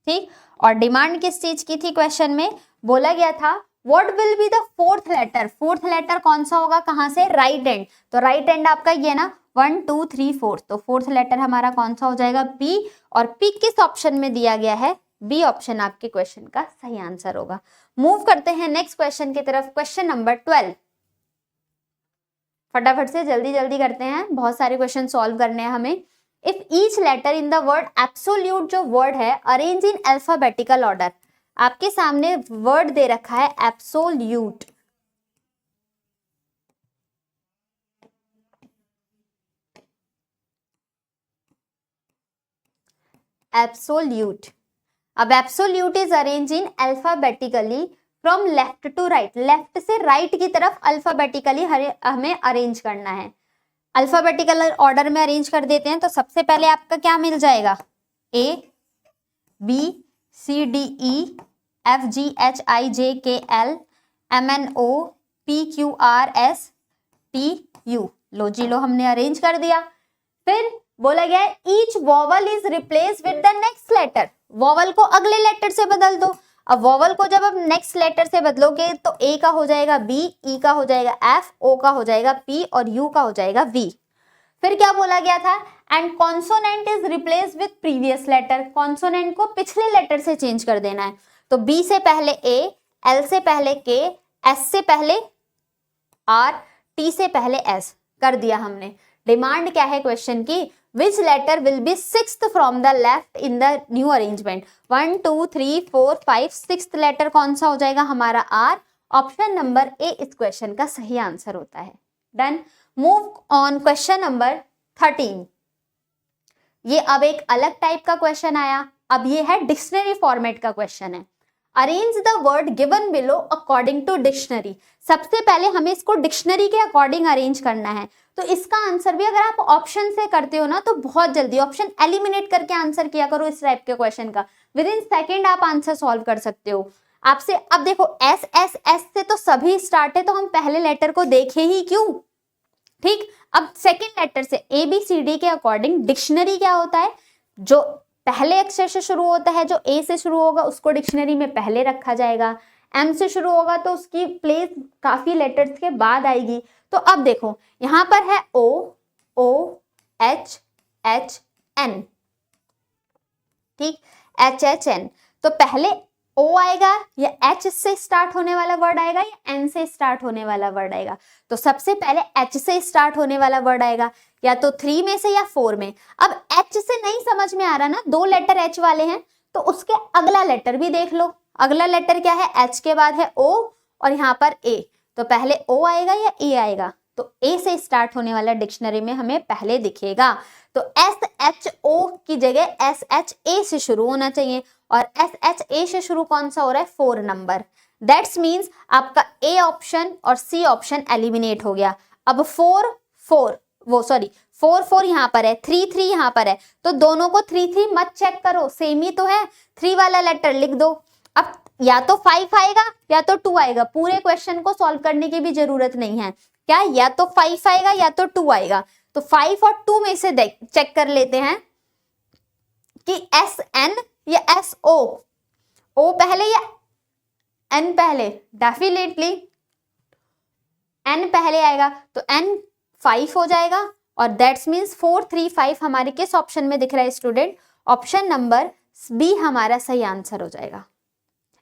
S1: ठीक। और डिमांड किस चीज की थी, क्वेश्चन में बोला गया था what will be the fourth letter. Fourth letter कौन सा होगा, कहां से, राइट एंड। तो राइट एंड आपका ये ना 1 2 3 4, तो फोर्थ लेटर हमारा कौन सा हो जाएगा, P। और P किस ऑप्शन में दिया गया है, बी ऑप्शन आपके क्वेश्चन का सही आंसर होगा। मूव करते हैं नेक्स्ट क्वेश्चन की तरफ, क्वेश्चन नंबर 12। फटाफट से जल्दी जल्दी करते हैं, बहुत सारे क्वेश्चन सॉल्व करने हैं हमें। If each letter in the word absolute, जो वर्ड है अरेंज इन अल्फाबेटिकल ऑर्डर, आपके सामने वर्ड दे रखा है एब्सोल्यूट। एब्सोल्यूट, अब absolute is arrange in alphabetically from left to right, left से राइट की तरफ अल्फाबेटिकली हमें अरेंज करना है। अल्फाबेटिकल ऑर्डर में अरेंज कर देते हैं, तो सबसे पहले आपका क्या मिल जाएगा, A B C D E F G H I J K L M N O P Q R S T U. लो जी लो, हमने अरेंज कर दिया। फिर बोला गया है each vowel is replace with the next letter, vowel को अगले लेटर से बदल दो। अब वॉवल को जब आप नेक्स्ट लेटर से बदलोगे तो ए का हो जाएगा बी, ई का हो जाएगा एफ, ओ का हो जाएगा पी और यू का हो जाएगा वी। फिर क्या बोला गया था, and consonant is replace with previous letter, consonant को पिछले लेटर से चेंज कर देना है। तो बी से पहले ए, एल से पहले के, एस से पहले आर, टी से पहले एस कर दिया हमने। डिमांड क्या है क्वेश्चन की, which letter will be sixth from the left in the new arrangement. 1 2 3 4 5 sixth letter कौन सा हो जाएगा हमारा, आर। ऑप्शन नंबर ए इस क्वेश्चन का सही आंसर होता है। Done. Move on question number 13। ये अब एक अलग टाइप का क्वेश्चन आया, अब ये है डिक्शनरी फॉर्मेट का क्वेश्चन है। Arrange the word given below according to dictionary, सबसे पहले हमें इसको डिक्शनरी के अकॉर्डिंग अरेंज करना है। तो इसका आंसर भी अगर आप ऑप्शन से करते हो ना तो बहुत जल्दी ऑप्शन एलिमिनेट करके आंसर किया करो इस टाइप के क्वेश्चन का, विद इन सेकेंड आप आंसर सॉल्व कर सकते हो। आपसे अब देखो एस एस एस से तो सभी स्टार्ट है, तो हम पहले लेटर को देखे ही क्यों, ठीक। अब सेकेंड लेटर से ए बी सी डी के अकॉर्डिंग डिक्शनरी क्या होता है, जो पहले अक्षर से शुरू होता है, जो ए से शुरू होगा उसको डिक्शनरी में पहले रखा जाएगा, एम से शुरू होगा तो उसकी प्लेस काफी लेटर्स के बाद आएगी। तो अब देखो यहां पर है ओ ओ एच एच एन, ठीक, एच एच एन। तो पहले ओ आएगा या एच से स्टार्ट होने वाला वर्ड आएगा या एन से स्टार्ट होने वाला वर्ड आएगा। तो सबसे पहले एच से स्टार्ट होने वाला वर्ड आएगा, या तो 3 में से या 4 में। अब एच से नहीं समझ में आ रहा ना, 2 लेटर एच वाले हैं, तो उसके अगला लेटर भी देख लो। अगला लेटर क्या है, एच के बाद है ओ और यहाँ पर ए, तो पहले ओ आएगा या ए आएगा, तो ए से स्टार्ट होने वाला डिक्शनरी में हमें पहले दिखेगा। तो एस एच ओ की जगह एस एच ए से शुरू होना चाहिए, और एस एच ए से शुरू कौन सा हो रहा है, 4 नंबर। दैट्स मीन्स आपका ए ऑप्शन और सी ऑप्शन एलिमिनेट हो गया। अब 4 4 यहाँ पर है, 3 3 यहाँ पर है, तो दोनों को 3 3 मत चेक करो, सेम ही तो है, 3 वाला लेटर लिख दो। अब या तो 5 आएगा या तो 2 आएगा, पूरे क्वेश्चन को सॉल्व करने की भी जरूरत नहीं है, क्या या तो 5 आएगा या तो 2 आएगा। तो 5 और 2 में से चेक कर लेते हैं कि एस एन या एस ओ, ओ पहले या एन पहले, डेफिनेटली एन पहले आएगा, तो एन 5 हो जाएगा, और दैट्स मीन्स 4 3 5 हमारे किस ऑप्शन में दिख रहा है स्टूडेंट, ऑप्शन नंबर बी हमारा सही आंसर हो जाएगा।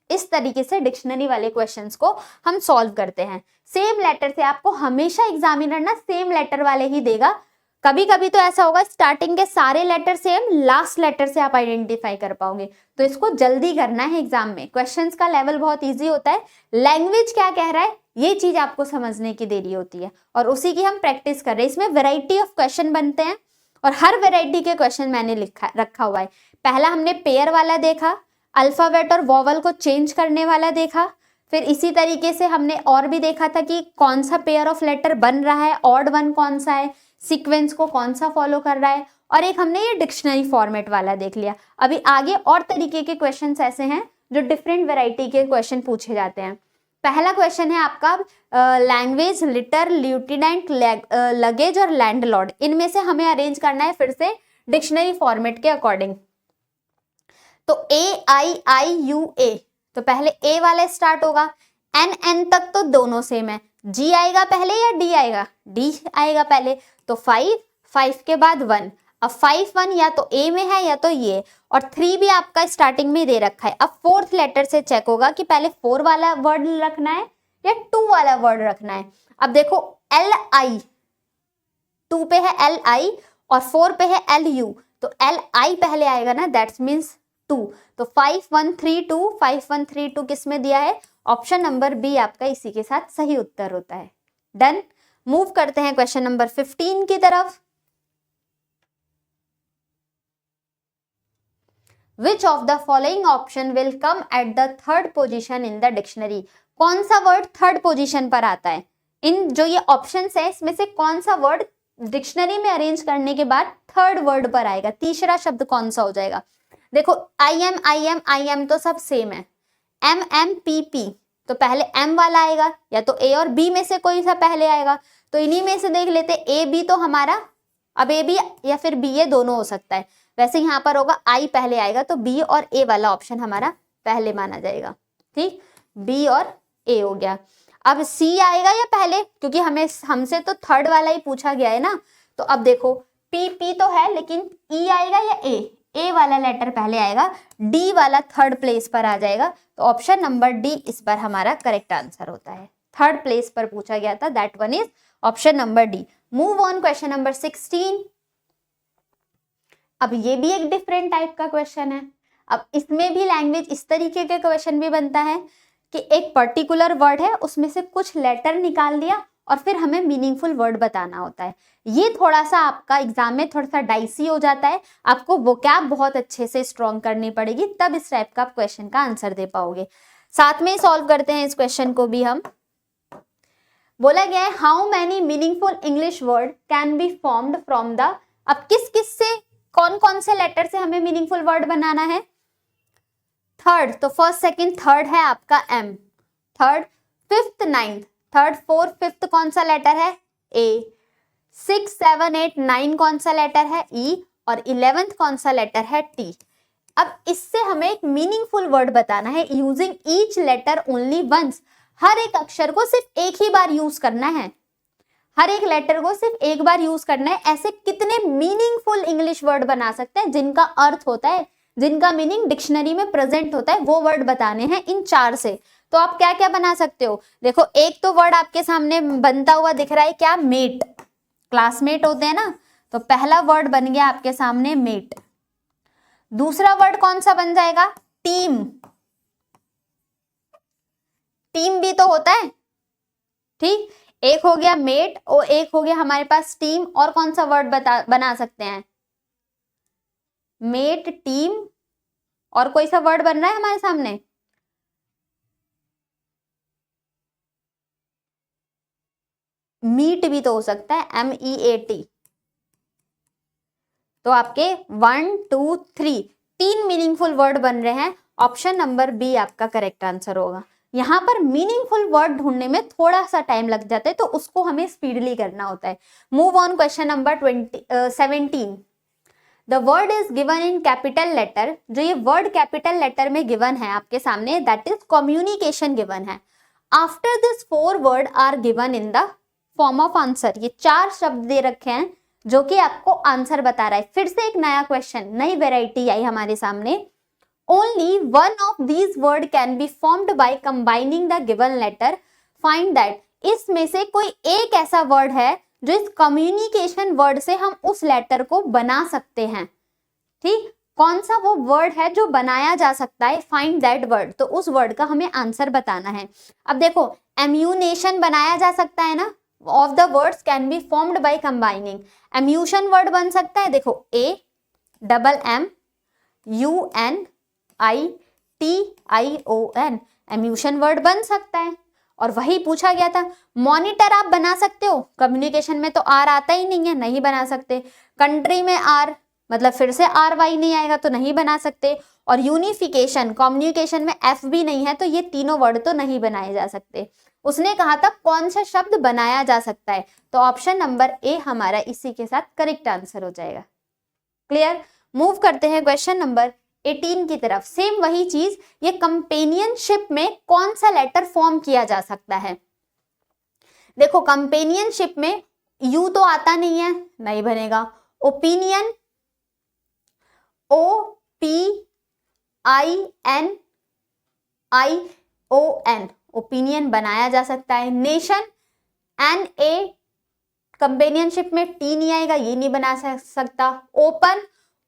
S1: इस तरीके से डिक्शनरी वाले क्वेश्चंस को हम सॉल्व करते हैं। सेम लेटर से आपको हमेशा एग्जामिनर ना सेम लेटर वाले ही देगा, कभी कभी तो ऐसा होगा स्टार्टिंग के सारे लेटर सेम, लास्ट लेटर से आप आइडेंटिफाई कर पाओगे, तो इसको जल्दी करना है एग्जाम में। क्वेश्चंस का लेवल बहुत इजी होता है, लैंग्वेज क्या कह रहा है ये चीज आपको समझने की देरी होती है, और उसी की हम प्रैक्टिस कर रहे हैं। इसमें वेराइटी ऑफ क्वेश्चन बनते हैं, और हर वेराइटी के क्वेश्चन मैंने रखा हुआ है। पहला हमने पेयर वाला देखा, अल्फाबेट और वॉवल को चेंज करने वाला देखा, फिर इसी तरीके से हमने और भी देखा था कि कौन सा पेयर ऑफ लेटर बन रहा है, ऑड वन कौन सा है, सीक्वेंस को कौन सा फॉलो कर रहा है, और एक हमने ये डिक्शनरी फॉर्मेट वाला देख लिया। अभी आगे और तरीके के क्वेश्चंस ऐसे हैं जो डिफरेंट वैरायटी के क्वेश्चन पूछे जाते हैं। पहला क्वेश्चन है आपका लैंग्वेज, लिटर, ल्यूटिनेंट, लगेज और लैंडलॉर्ड, इनमें से हमें अरेंज करना है फिर से डिक्शनरी फॉर्मेट के अकॉर्डिंग। तो ए आई आई यू ए, तो पहले ए वाला स्टार्ट होगा, एन एन तक तो दोनों सेम है, जी आएगा पहले या डी आएगा, डी आएगा पहले, तो 5 5 के बाद 1, अब 5 1 या तो ए में है या तो ये, और 3 भी आपका स्टार्टिंग में दे रखा है। अब 4th लेटर से चेक होगा कि पहले 4 वाला वर्ड रखना है या 2 वाला वर्ड रखना है। अब देखो एल आई 2 पे है एल आई और 4 पे है एल यू, तो एल आई पहले आएगा ना, दैट्स मीन्स 2। तो 5132 किस में दिया है? ऑप्शन नंबर बी आपका इसी के साथ सही उत्तर होता है। डन। मूव करते हैं क्वेश्चन नंबर 15 की तरफ। Which of the following option will come at the third position in the dictionary? कौन सा वर्ड थर्ड पोजीशन पर आता है? इन जो ये ऑप्शंस है इसमें से कौन सा वर्ड डिक्शनरी में अरेंज करने के बाद थर्ड वर्ड पर आएगा? तीसरा शब्द कौन सा हो जाएगा? देखो आई एम तो सब सेम है, एम पी पी तो पहले एम वाला आएगा, या तो ए और बी में से कोई सा पहले आएगा, तो इन्हीं में से देख लेते। ए बी तो हमारा, अब ए बी या फिर बी ए दोनों हो सकता है, वैसे यहाँ पर होगा आई पहले आएगा, तो बी और ए वाला ऑप्शन हमारा पहले माना जाएगा। ठीक, बी और ए हो गया। अब सी आएगा या पहले, क्योंकि हमसे तो थर्ड वाला ही पूछा गया है ना, तो अब देखो पी पी तो है लेकिन ई आएगा या ए वाला लेटर पहले आएगा, डी वाला थर्ड प्लेस पर आ जाएगा, तो ऑप्शन नंबर डी इस पर हमारा करेक्ट आंसर होता है। थर्ड प्लेस पर पूछा गया था, that one is option number D. Move on question number 16। अब ये भी एक डिफरेंट टाइप का क्वेश्चन है। अब इसमें भी लैंग्वेज इस तरीके के क्वेश्चन भी बनता है कि एक पर्टिकुलर वर्ड है, उसमें से कुछ लेटर निकाल दिया और फिर हमें मीनिंगफुल वर्ड बताना होता है। ये थोड़ा सा आपका एग्जाम में थोड़ा सा डाइसी हो जाता है, आपको वोकैब बहुत अच्छे से स्ट्रॉन्ग करनी पड़ेगी, तब इस टाइप का आप क्वेश्चन का आंसर दे पाओगे। साथ में सॉल्व करते हैं इस क्वेश्चन को भी हम। बोला गया है how many meaningful English word can be formed from the, अब किस किस से, कौन कौन से लेटर से हमें मीनिंगफुल वर्ड बनाना है? थर्ड, तो फर्स्ट सेकंड थर्ड है आपका M, third fifth ninth, third fourth fifth कौन सा लेटर है? ए, 6 7 8 9 कौन सा लेटर है? ई, और 11th कौन सा लेटर है? टी। अब इससे हमें एक मीनिंगफुल वर्ड बताना है using each letter only once. हर एक अक्षर को सिर्फ एक ही बार यूज करना है, हर एक लेटर को सिर्फ एक बार यूज करना है। ऐसे कितने मीनिंगफुल इंग्लिश वर्ड बना सकते हैं जिनका अर्थ होता है, जिनका मीनिंग डिक्शनरी में प्रेजेंट होता है, वो वर्ड बताने हैं इन 4 से। तो आप क्या क्या बना सकते हो? देखो एक तो वर्ड आपके सामने बनता हुआ दिख रहा है, क्या? मेट, क्लासमेट होते हैं ना, तो पहला वर्ड बन गया आपके सामने मेट। दूसरा वर्ड कौन सा बन जाएगा? टीम, टीम भी तो होता है। ठीक, एक हो गया मेट और एक हो गया हमारे पास टीम, और कौन सा वर्ड बना सकते हैं? मेट, टीम, और कोई सा वर्ड बन रहा है हमारे सामने? मीट भी तो हो सकता है, MEAT। तो आपके 1 2 3 तीन मीनिंगफुल वर्ड बन रहे हैं, ऑप्शन नंबर बी आपका करेक्ट आंसर होगा। यहाँ पर मीनिंगफुल वर्ड ढूंढने में थोड़ा सा टाइम लग जाता है, तो उसको हमें स्पीडली करना होता है। Move on question number 17। The word is given in capital letter, जो ये वर्ड कैपिटल लेटर में गिवन है आपके सामने, दैट इज कम्युनिकेशन गिवन है। After this 4 word are given in the form of answer. ये 4 शब्द दे रखे हैं जो कि आपको आंसर बता रहा है। फिर से एक नया क्वेश्चन, नई वेराइटी आई हमारे सामने। Only one of these word can be formed by combining the given letter, find that. इसमें से कोई एक ऐसा वर्ड है जो इस कम्युनिकेशन वर्ड से हम उस लेटर को बना सकते हैं। ठीक, कौन सा वो वर्ड है जो बनाया जा सकता है? फाइंड दैट वर्ड, तो उस वर्ड का हमें आंसर बताना है। अब देखो एम्यूनेशन बनाया जा सकता है ना, of the words can be formed by combining. एम्यूशन वर्ड बन सकता है, देखो AMMUNITION, एम्यूशन वर्ड बन सकता है। और वही पूछा गया था। मॉनिटर आप बना सकते हो, कम्युनिकेशन में तो आर आता ही नहीं है, नहीं बना सकते। कंट्री में आर, मतलब फिर से RY नहीं आएगा तो नहीं बना सकते। और यूनिफिकेशन, कम्युनिकेशन में F भी नहीं है, तो ये तीनों वर्ड तो नहीं बनाए जा सकते। उसने कहा था कौन सा शब्द बनाया जा सकता है, तो ऑप्शन नंबर ए हमारा इसी के साथ करेक्ट आंसर हो जाएगा। क्लियर। मूव करते हैं क्वेश्चन नंबर 18 की तरफ। सेम वही चीज, ये कंपेनियनशिप में कौन सा लेटर फॉर्म किया जा सकता है? देखो कंपेनियनशिप में यू तो आता नहीं है, नहीं बनेगा। ओपिनियन, OPINION, ओपिनियन बनाया जा सकता है। नेशन, NATION कंपेनियनशिप में टी नहीं आएगा, ये नहीं बना सकता। ओपन,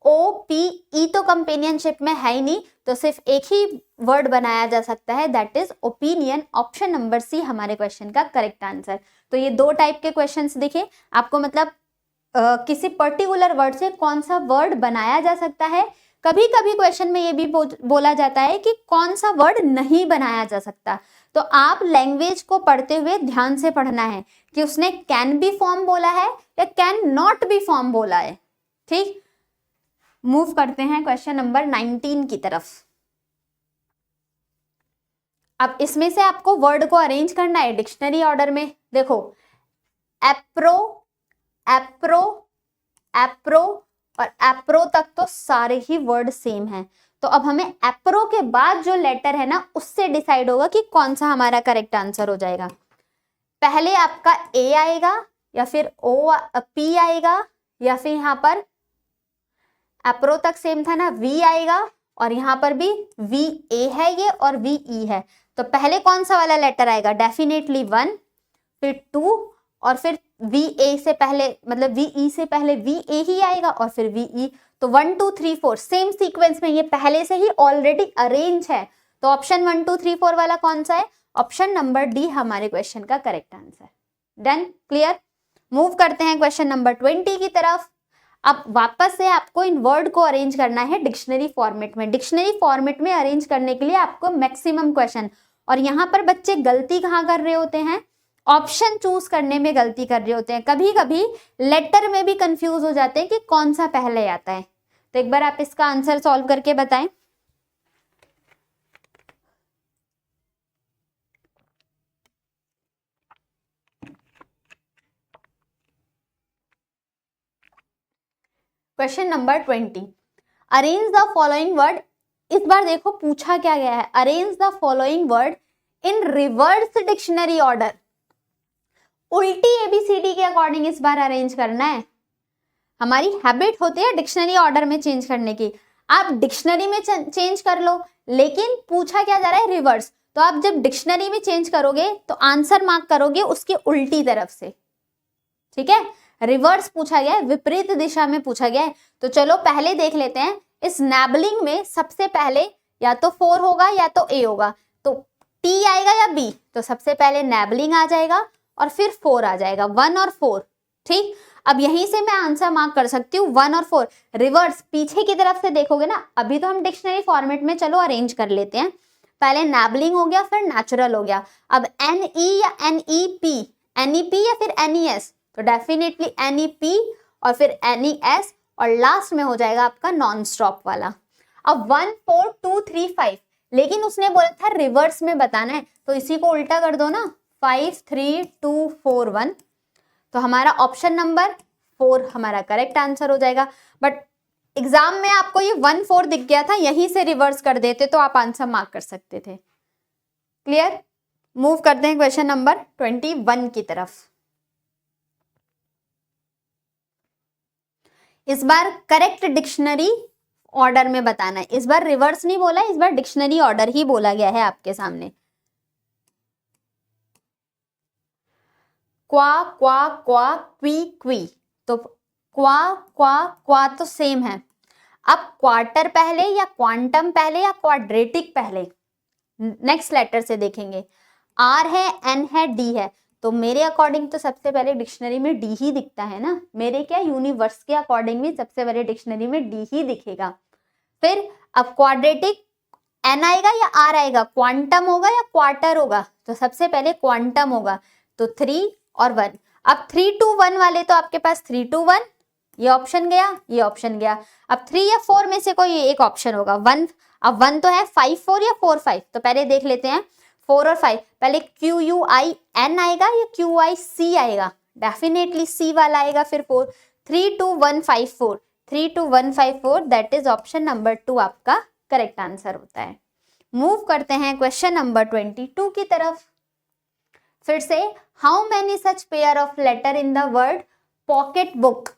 S1: ओ पी ई तो कंपेनियनशिप में है ही नहीं, तो सिर्फ एक ही वर्ड बनाया जा सकता है, that is opinion. Option number C हमारे क्वेश्चन का करेक्ट आंसर। तो ये दो टाइप के क्वेश्चंस दिखे आपको, मतलब किसी पर्टिकुलर वर्ड से कौन सा वर्ड बनाया जा सकता है। कभी कभी क्वेश्चन में ये भी बोला जाता है कि कौन सा वर्ड नहीं बनाया जा सकता। तो आप लैंग्वेज को पढ़ते हुए ध्यान से पढ़ना है कि उसने कैन बी फॉर्म बोला है या कैन नॉट बी फॉर्म बोला है। ठीक, मूव करते हैं क्वेश्चन नंबर 19 की तरफ। अब इसमें से आपको वर्ड को अरेंज करना है डिक्शनरी ऑर्डर में। देखो, एप्रो, एप्रो, एप्रो और एप्रो तक तो सारे ही वर्ड सेम हैं। तो अब हमें एप्रो के बाद जो लेटर है ना, उससे डिसाइड होगा कि कौन सा हमारा करेक्ट आंसर हो जाएगा। पहले आपका ए आएगा या फिर ओ पी आएगा, या फिर यहाँ पर एप्रो तक सेम था ना, वी आएगा, और यहाँ पर भी वी ए है ये और वी ई है। तो पहले कौन सा वाला लेटर आएगा? डेफिनेटली 1, फिर 2, और फिर वी ए से पहले, मतलब वी ई से पहले वी ए ही आएगा और फिर वी ई। तो 1 2 3 4 सेम सीक्वेंस में, ये पहले से ही ऑलरेडी अरेंज है। तो ऑप्शन 1 2 3 4 वाला कौन सा है? ऑप्शन नंबर डी हमारे क्वेश्चन का correct answer. Done, clear. Move करते हैं क्वेश्चन नंबर 20 की तरफ। अब वापस से आपको इन वर्ड को अरेंज करना है डिक्शनरी फॉर्मेट में। डिक्शनरी फॉर्मेट में अरेंज करने के लिए आपको मैक्सिमम क्वेश्चन, और यहाँ पर बच्चे गलती कहाँ कर रहे होते हैं? ऑप्शन चूज करने में गलती कर रहे होते हैं। कभी कभी लेटर में भी कंफ्यूज हो जाते हैं कि कौन सा पहले आता है। तो एक बार आप इसका आंसर सॉल्व करके बताएं। Question number 20, arrange the following word. इस बार देखो पूछा क्या गया है, arrange the following word in reverse dictionary order. उल्टी एबीसीडी के अकॉर्डिंग इस बार अरेंज करना है। हमारी हैबिट होती है डिक्शनरी ऑर्डर में चेंज करने की, आप डिक्शनरी में चेंज कर लो, लेकिन पूछा क्या जा रहा है? रिवर्स। तो आप जब डिक्शनरी में चेंज करोगे तो आंसर मार्क करोगे उसके उल्टी तरफ से। ठीक है, रिवर्स पूछा गया है, विपरीत दिशा में पूछा गया है। तो चलो पहले देख लेते हैं, इस नैबलिंग में सबसे पहले या तो 4 होगा या तो ए होगा। तो टी आएगा या बी? तो सबसे पहले नैबलिंग आ जाएगा और फिर 4 आ जाएगा, 1 और 4। ठीक, अब यहीं से मैं आंसर मार्क कर सकती हूँ 1 और 4। रिवर्स पीछे की तरफ से देखोगे ना, अभी तो हम डिक्शनरी फॉर्मेट में चलो अरेंज कर लेते हैं। पहले नैबलिंग हो गया, फिर नेचुरल हो गया। अब NE या NEP, NEP या फिर NES? तो डेफिनेटली NEP और फिर NES, और लास्ट में हो जाएगा आपका नॉन स्टॉप वाला। अब 1 4 2 3 5, लेकिन उसने बोला था रिवर्स में बताना है, तो इसी को उल्टा कर दो ना, 5 3 2 4 1। तो हमारा ऑप्शन नंबर 4 हमारा करेक्ट आंसर हो जाएगा। बट एग्जाम में आपको ये 1 4 दिख गया था, यहीं से रिवर्स कर देते तो आप आंसर मार्क कर सकते थे। क्लियर। मूव करते हैं क्वेश्चन नंबर 21 की तरफ। इस बार करेक्ट डिक्शनरी ऑर्डर में बताना है। इस बार रिवर्स नहीं बोला, इस बार डिक्शनरी ऑर्डर ही बोला गया है आपके सामने। क्वा, क्वा, क्वा, क्वी, क्वी। तो क्वा, क्वा, क्वा तो सेम है। अब क्वार्टर पहले या क्वांटम पहले या क्वाड्रेटिक पहले, नेक्स्ट लेटर से देखेंगे। आर है, एन है, डी है। तो मेरे अकॉर्डिंग तो सबसे पहले डिक्शनरी में डी ही दिखता है ना। मेरे क्या यूनिवर्स के अकॉर्डिंग भी सबसे पहले डिक्शनरी में डी ही दिखेगा। फिर अब क्वाड्रेटिक एन आएगा या आर आएगा? क्वांटम होगा या क्वार्टर होगा? तो सबसे पहले क्वांटम होगा। तो 3 और 1। अब 3 2 1 वाले तो आपके पास 3 2 1, ये ऑप्शन गया, ये ऑप्शन गया। अब 3 या 4 में से कोई एक ऑप्शन होगा। 1, अब 1 तो है, 5 4 या 4 5। तो पहले देख लेते हैं 4 और 5। पहले QUIN आएगा या QIC आएगा? डेफिनेटली C वाला आएगा। फिर 4, 3 2 1 5 4, 3 2 1 5 4, दैट इज ऑप्शन नंबर 2 आपका करेक्ट आंसर होता है। मूव करते हैं क्वेश्चन नंबर 22 की तरफ। फिर से, how many such pair of letter in the word pocket book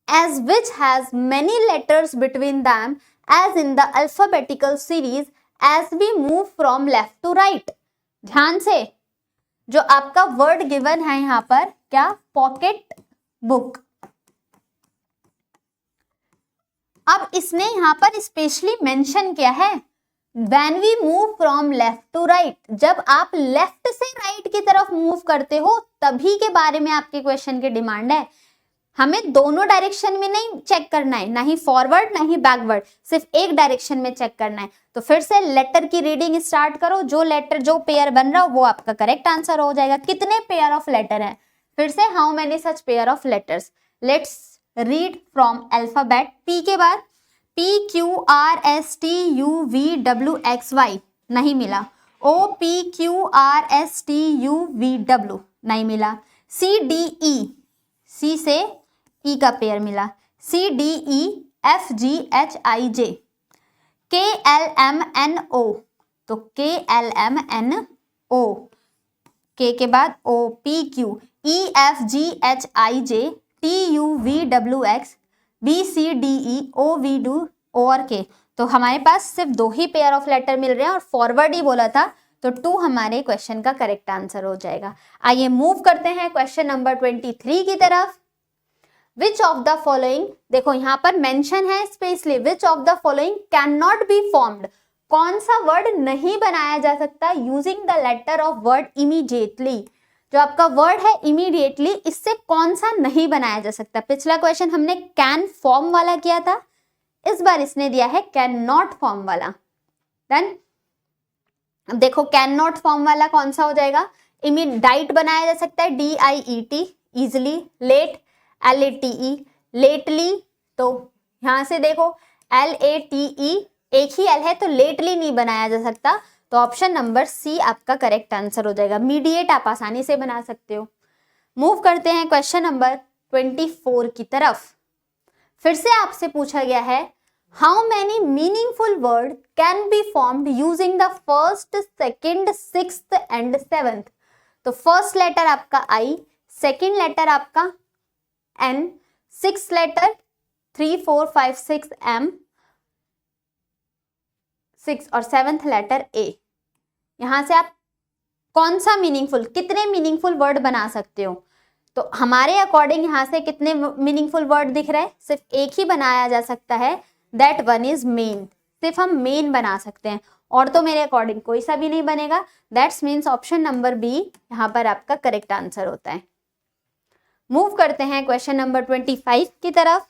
S1: as which has many letters between them as in the alphabetical series as we move from left to right। ध्यान से, जो आपका वर्ड गिवन है यहाँ पर क्या? Pocket book. अब इसने यहाँ पर स्पेशली मेंशन किया है When we move from left to right, जब आप लेफ्ट से राइट की तरफ मूव करते हो तभी के बारे में आपके क्वेश्चन की डिमांड है। हमें दोनों डायरेक्शन में नहीं चेक करना है, ना ही फॉरवर्ड ना ही बैकवर्ड, सिर्फ एक डायरेक्शन में चेक करना है। तो फिर से लेटर की रीडिंग स्टार्ट करो, जो लेटर जो पेयर बन रहा हो वो आपका करेक्ट आंसर हो जाएगा। कितने पेयर ऑफ लेटर है? फिर से how many such pair of letters. Let's read from alphabet. P के बाद PQRSTUVWXY नहीं मिला। OPQRSTUVW नहीं मिला। CDE, C से E का पेयर मिला। CDEFGHIJ। KLMNO, तो KLMNO, K के बाद OPQ, EFGHIJ, TUVWX, BCDE, और K। तो हमारे पास सिर्फ 2 ही पेयर ऑफ लेटर मिल रहे हैं और फॉरवर्ड ही बोला था, तो 2 हमारे क्वेश्चन का करेक्ट आंसर हो जाएगा। आइए मूव करते हैं क्वेश्चन नंबर 23 की तरफ। विच ऑफ द फॉलोइंग, देखो यहाँ पर मेंशन है specially, which of the following can not be formed, कौन सा वर्ड नहीं बनाया जा सकता using the letter of word immediately. जो आपका वर्ड है इमीडिएटली, इससे कौन सा नहीं बनाया जा सकता। पिछला क्वेश्चन हमने कैन फॉर्म वाला किया था, इस बार इसने दिया है कैन नॉट फॉर्म वाला। देन देखो कैन नॉट फॉर्म वाला कौन सा हो जाएगा। डाइट बनाया जा सकता है, DIET easily. Let, LATE lately, तो यहां से देखो LATE एक ही L है तो लेटली नहीं बनाया जा सकता, तो ऑप्शन नंबर C आपका करेक्ट आंसर हो जाएगा। मीडिएट आप आसानी से बना सकते हो। मूव करते हैं क्वेश्चन नंबर 24 की तरफ। फिर से आपसे पूछा गया है how many meaningful word can be formed using the first, second, sixth and seventh. तो फर्स्ट लेटर आपका I, सेकेंड लेटर आपका N, सिक्स लेटर 3, 4, 5, 6 M, 6 और सेवेंथ लेटर A। यहां से आप कौन सा मीनिंगफुल, कितने मीनिंगफुल वर्ड बना सकते हो। तो हमारे अकॉर्डिंग यहां से कितने मीनिंगफुल वर्ड दिख रहे हैं, सिर्फ एक ही बनाया जा सकता है, दैट वन इज मेन। सिर्फ हम मेन बना सकते हैं और तो मेरे अकॉर्डिंग कोई सा भी नहीं बनेगा। That's means option number B यहाँ पर आपका करेक्ट आंसर होता है। मूव करते हैं क्वेश्चन नंबर 25 की तरफ।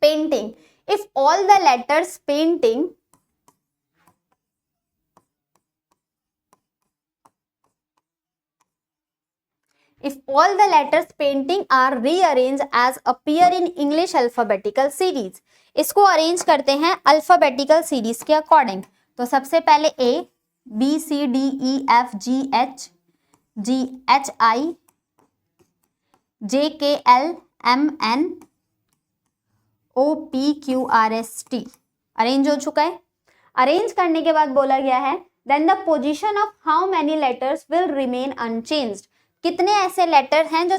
S1: Painting, if all the letters painting are rearranged as appear in English alphabetical series, इसको अरेंज करते हैं अल्फाबेटिकल सीरीज के अकॉर्डिंग। तो सबसे पहले A, B, C, D, E, F, G, H, G, H, I, J, K, L, M, N, O, P, Q, R, S, T arrange हो चुका है। अरेंज करने के बाद बोला गया है then the position of how many letters will remain unchanged, कितने ऐसे लेटर हैं जो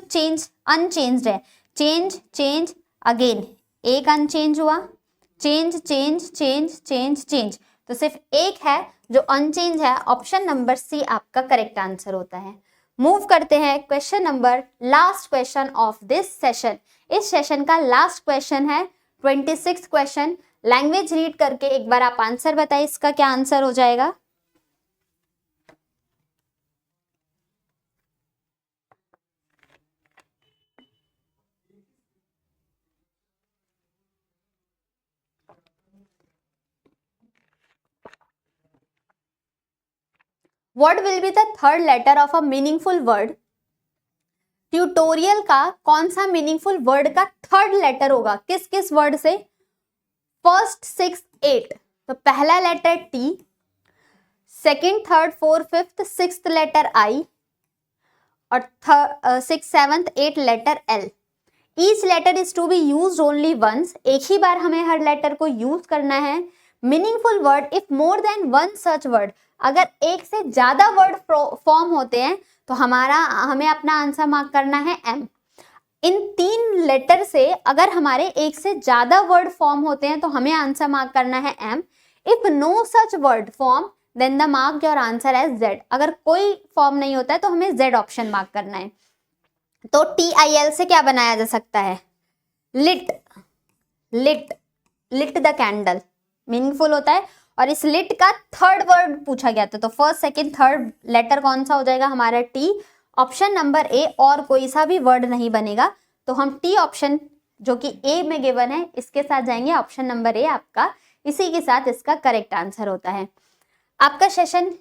S1: अनचेंज्ड है। चेंज, चेंज, अगेन एक अनचेंज हुआ, change, change, change, change, change, तो सिर्फ एक है जो अनचेंज है। ऑप्शन नंबर C आपका करेक्ट आंसर होता है। मूव करते हैं question number, last question of this session. इस सेशन का लास्ट क्वेश्चन है 26 क्वेश्चन। लैंग्वेज रीड करके एक बार आप आंसर बताइए, इसका क्या आंसर हो जाएगा। What will be the third letter of a meaningful word? Tutorial का कौन सा मीनिंगफुल वर्ड का थर्ड लेटर होगा, किस किस वर्ड से। फर्स्ट, 6, 8, तो पहला letter T, second, third, fourth, fifth, sixth letter I और 6, 7, 8 letter L। Each letter is to be use only once, एक ही बार हमें हर लेटर को यूज करना है। Meaningful word if more than one such word, अगर एक से ज्यादा वर्ड फॉर्म होते हैं तो हमें अपना आंसर मार्क करना है M। इन 3 लेटर से अगर हमारे एक से ज्यादा वर्ड फॉर्म होते हैं तो हमें आंसर मार्क करना है M। If no such word form then the mark your answer as Z। अगर कोई फॉर्म नहीं होता है तो हमें Z ऑप्शन मार्क करना है। तो TIL से क्या बनाया जा सकता है? Lit, lit, lit the candle meaningful होता है। और इस लिट का थर्ड वर्ड पूछा गया था, तो फर्स्ट सेकंड थर्ड लेटर कौन सा हो जाएगा हमारा? T। ऑप्शन नंबर A और कोई सा भी वर्ड नहीं बनेगा, तो हम T ऑप्शन जो कि A में गिवन है इसके साथ जाएंगे। ऑप्शन नंबर A आपका इसी के साथ इसका करेक्ट आंसर होता है। आपका सेशन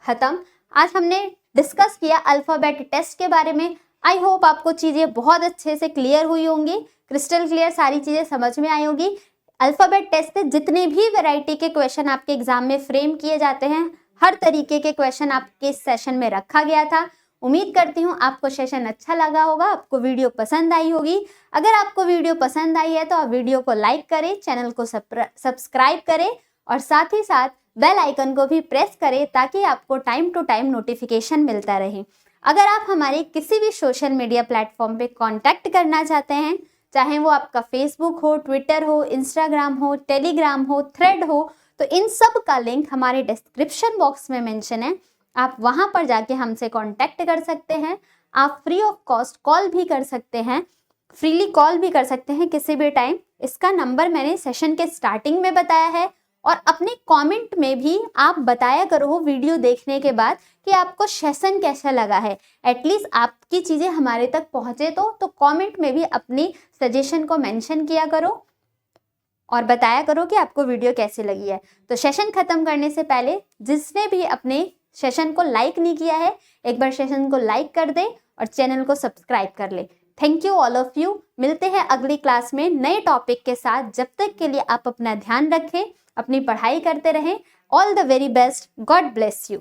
S1: खत्म। आज हमने डिस्कस किया अल्फाबेट टेस्ट के बारे में। आई होप आपको चीजें बहुत अच्छे से क्लियर हुई होंगी, क्रिस्टल क्लियर सारी चीजें समझ में आई होगी। अल्फाबेट टेस्ट से जितने भी वैरायटी के क्वेश्चन आपके एग्जाम में फ्रेम किए जाते हैं, हर तरीके के क्वेश्चन आपके इस सेशन में रखा गया था। उम्मीद करती हूँ आपको सेशन अच्छा लगा होगा, आपको वीडियो पसंद आई होगी। अगर आपको वीडियो पसंद आई है तो आप वीडियो को लाइक करें, चैनल को सब्सक्राइब करें और साथ ही साथ बेल आइकन को भी प्रेस करें ताकि आपको टाइम टू टाइम नोटिफिकेशन मिलता रहे। अगर आप हमारे किसी भी सोशल मीडिया प्लेटफॉर्म पे कांटेक्ट करना चाहते हैं, चाहे वो आपका फेसबुक हो, ट्विटर हो, इंस्टाग्राम हो, टेलीग्राम हो, थ्रेड हो, तो इन सब का लिंक हमारे डिस्क्रिप्शन बॉक्स में मेंशन है। आप वहां पर जाके हमसे कांटेक्ट कर सकते हैं। आप फ्री ऑफ कॉस्ट कॉल भी कर सकते हैं, फ्रीली कॉल भी कर सकते हैं किसी भी टाइम। इसका नंबर मैंने सेशन के स्टार्टिंग में बताया है। और अपने कमेंट में भी आप बताया करो वीडियो देखने के बाद कि आपको सेशन कैसा लगा है। एटलीस्ट आपकी चीज़ें हमारे तक पहुँचे तो कमेंट में भी अपनी सजेशन को मेंशन किया करो और बताया करो कि आपको वीडियो कैसी लगी है। तो सेशन खत्म करने से पहले जिसने भी अपने सेशन को लाइक नहीं किया है, एक बार सेशन को लाइक कर दे और चैनल को सब्सक्राइब कर ले। Thank you all of you. मिलते हैं अगली क्लास में नए टॉपिक के साथ। जब तक के लिए आप अपना ध्यान रखें, अपनी पढ़ाई करते रहें। All the very best. God bless you.